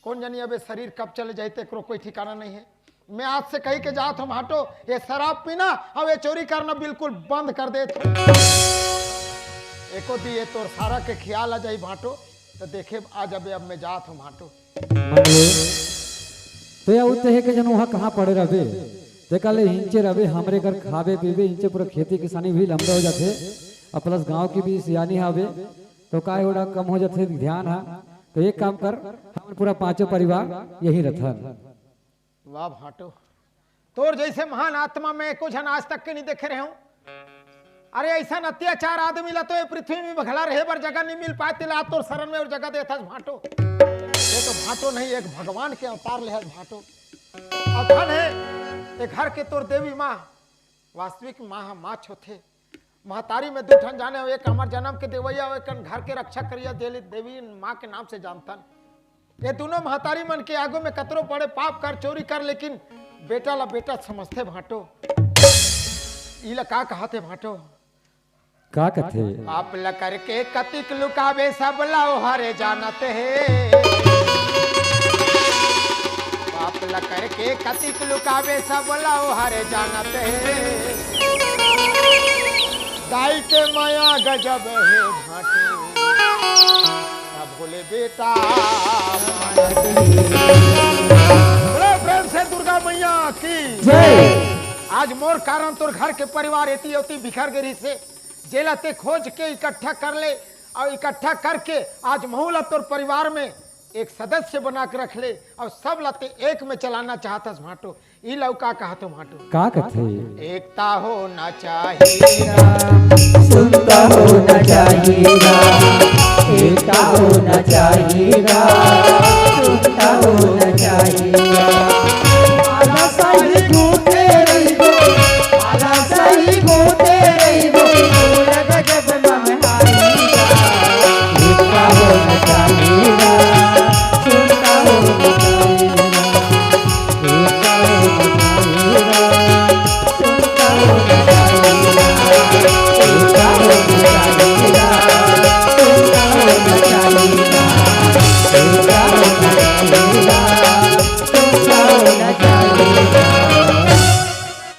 कौन जानी अब शरीर कब चले जाते कोई ठिकाना नहीं है। मैं आज से कही के जात हूँ भाटो, ये शराब पीना अब ये चोरी करना बिल्कुल बंद कर दे। एको दिए तो सारा के ख्याल आ जाई भाटो, तो देखे आज अब मैं जात हूँ भाटो। मंगलो तो या उते है के जन वहाँ कहाँ पड़े रहे ते काले हिंचे रहे हमरे घर खावे पीवे हिंचे पूरा खेती किसानी भी लंबा हो जाते और प्लस गांव की भी सियानी हावे तो काय होड़ा कम हो जाते ध्यान है। तो एक काम कर हम पूरा पांचों परिवार यही रथन। वाह भाटो, तोर जैसे महान आत्मा में कुछ आज तक के नहीं देखे रहे हूं। अरे ऐसा अत्याचार आदमी ला तो ये पृथ्वी में बखला रहे पर जगह नहीं मिल पाती ला तोर शरण में और जगह देता भाटो। ये तो भाटो नहीं एक भगवान के अवतार ले भाटो। अवतार है एक घर के तोर देवी माँ वास्तविक माँ छोथे महतारी में दूठन जाने एक हमार जन्म के देवैया एक घर के रक्षा करिया देवी माँ के नाम से जानतन। ये दोनों महतारी मन के आगू में कतरो पड़े पाप कर चोरी कर, लेकिन बेटा ला बेटा समझते भाटो। इला का कहते भाटो? का कथे? पाप ला करके कतिक लुकावे सब लाओ हरे जानते है। पाप ला करके कतिक लुकावे सब लाओ हरे जानते है। दाई के माया गजब है भाटो, बोले बेटा बोले प्रेम से दुर्गा मैया की जय। आज मोर कारण तोर घर के परिवार एती होती बिखर गई से जेला ते खोज के इकट्ठा कर ले, और इकट्ठा करके आज महूला तोर परिवार में एक सदस्य बना के रख ले, और सब लते एक में चलाना चाहता भाटो। ई लौका कहा तो भाटो? का कथे? एकता होना चाहिए, सुनता होना चाहिएगा, एकता होना चाहिएगा, सुनता होना चाहिएगा। आला सही घूमते रहिबो, आला सही घूमते रहिबो, पूरा गजब महमारीगा। एकता होना चाहिएगा, सुनता होना चाहिएगा, एकता होना चाहिएगा, सुनता होना चाहिएगा, एकता होना चाहिएगा, सुनता होना चाहिएगा, एकता होना चाहिएगा।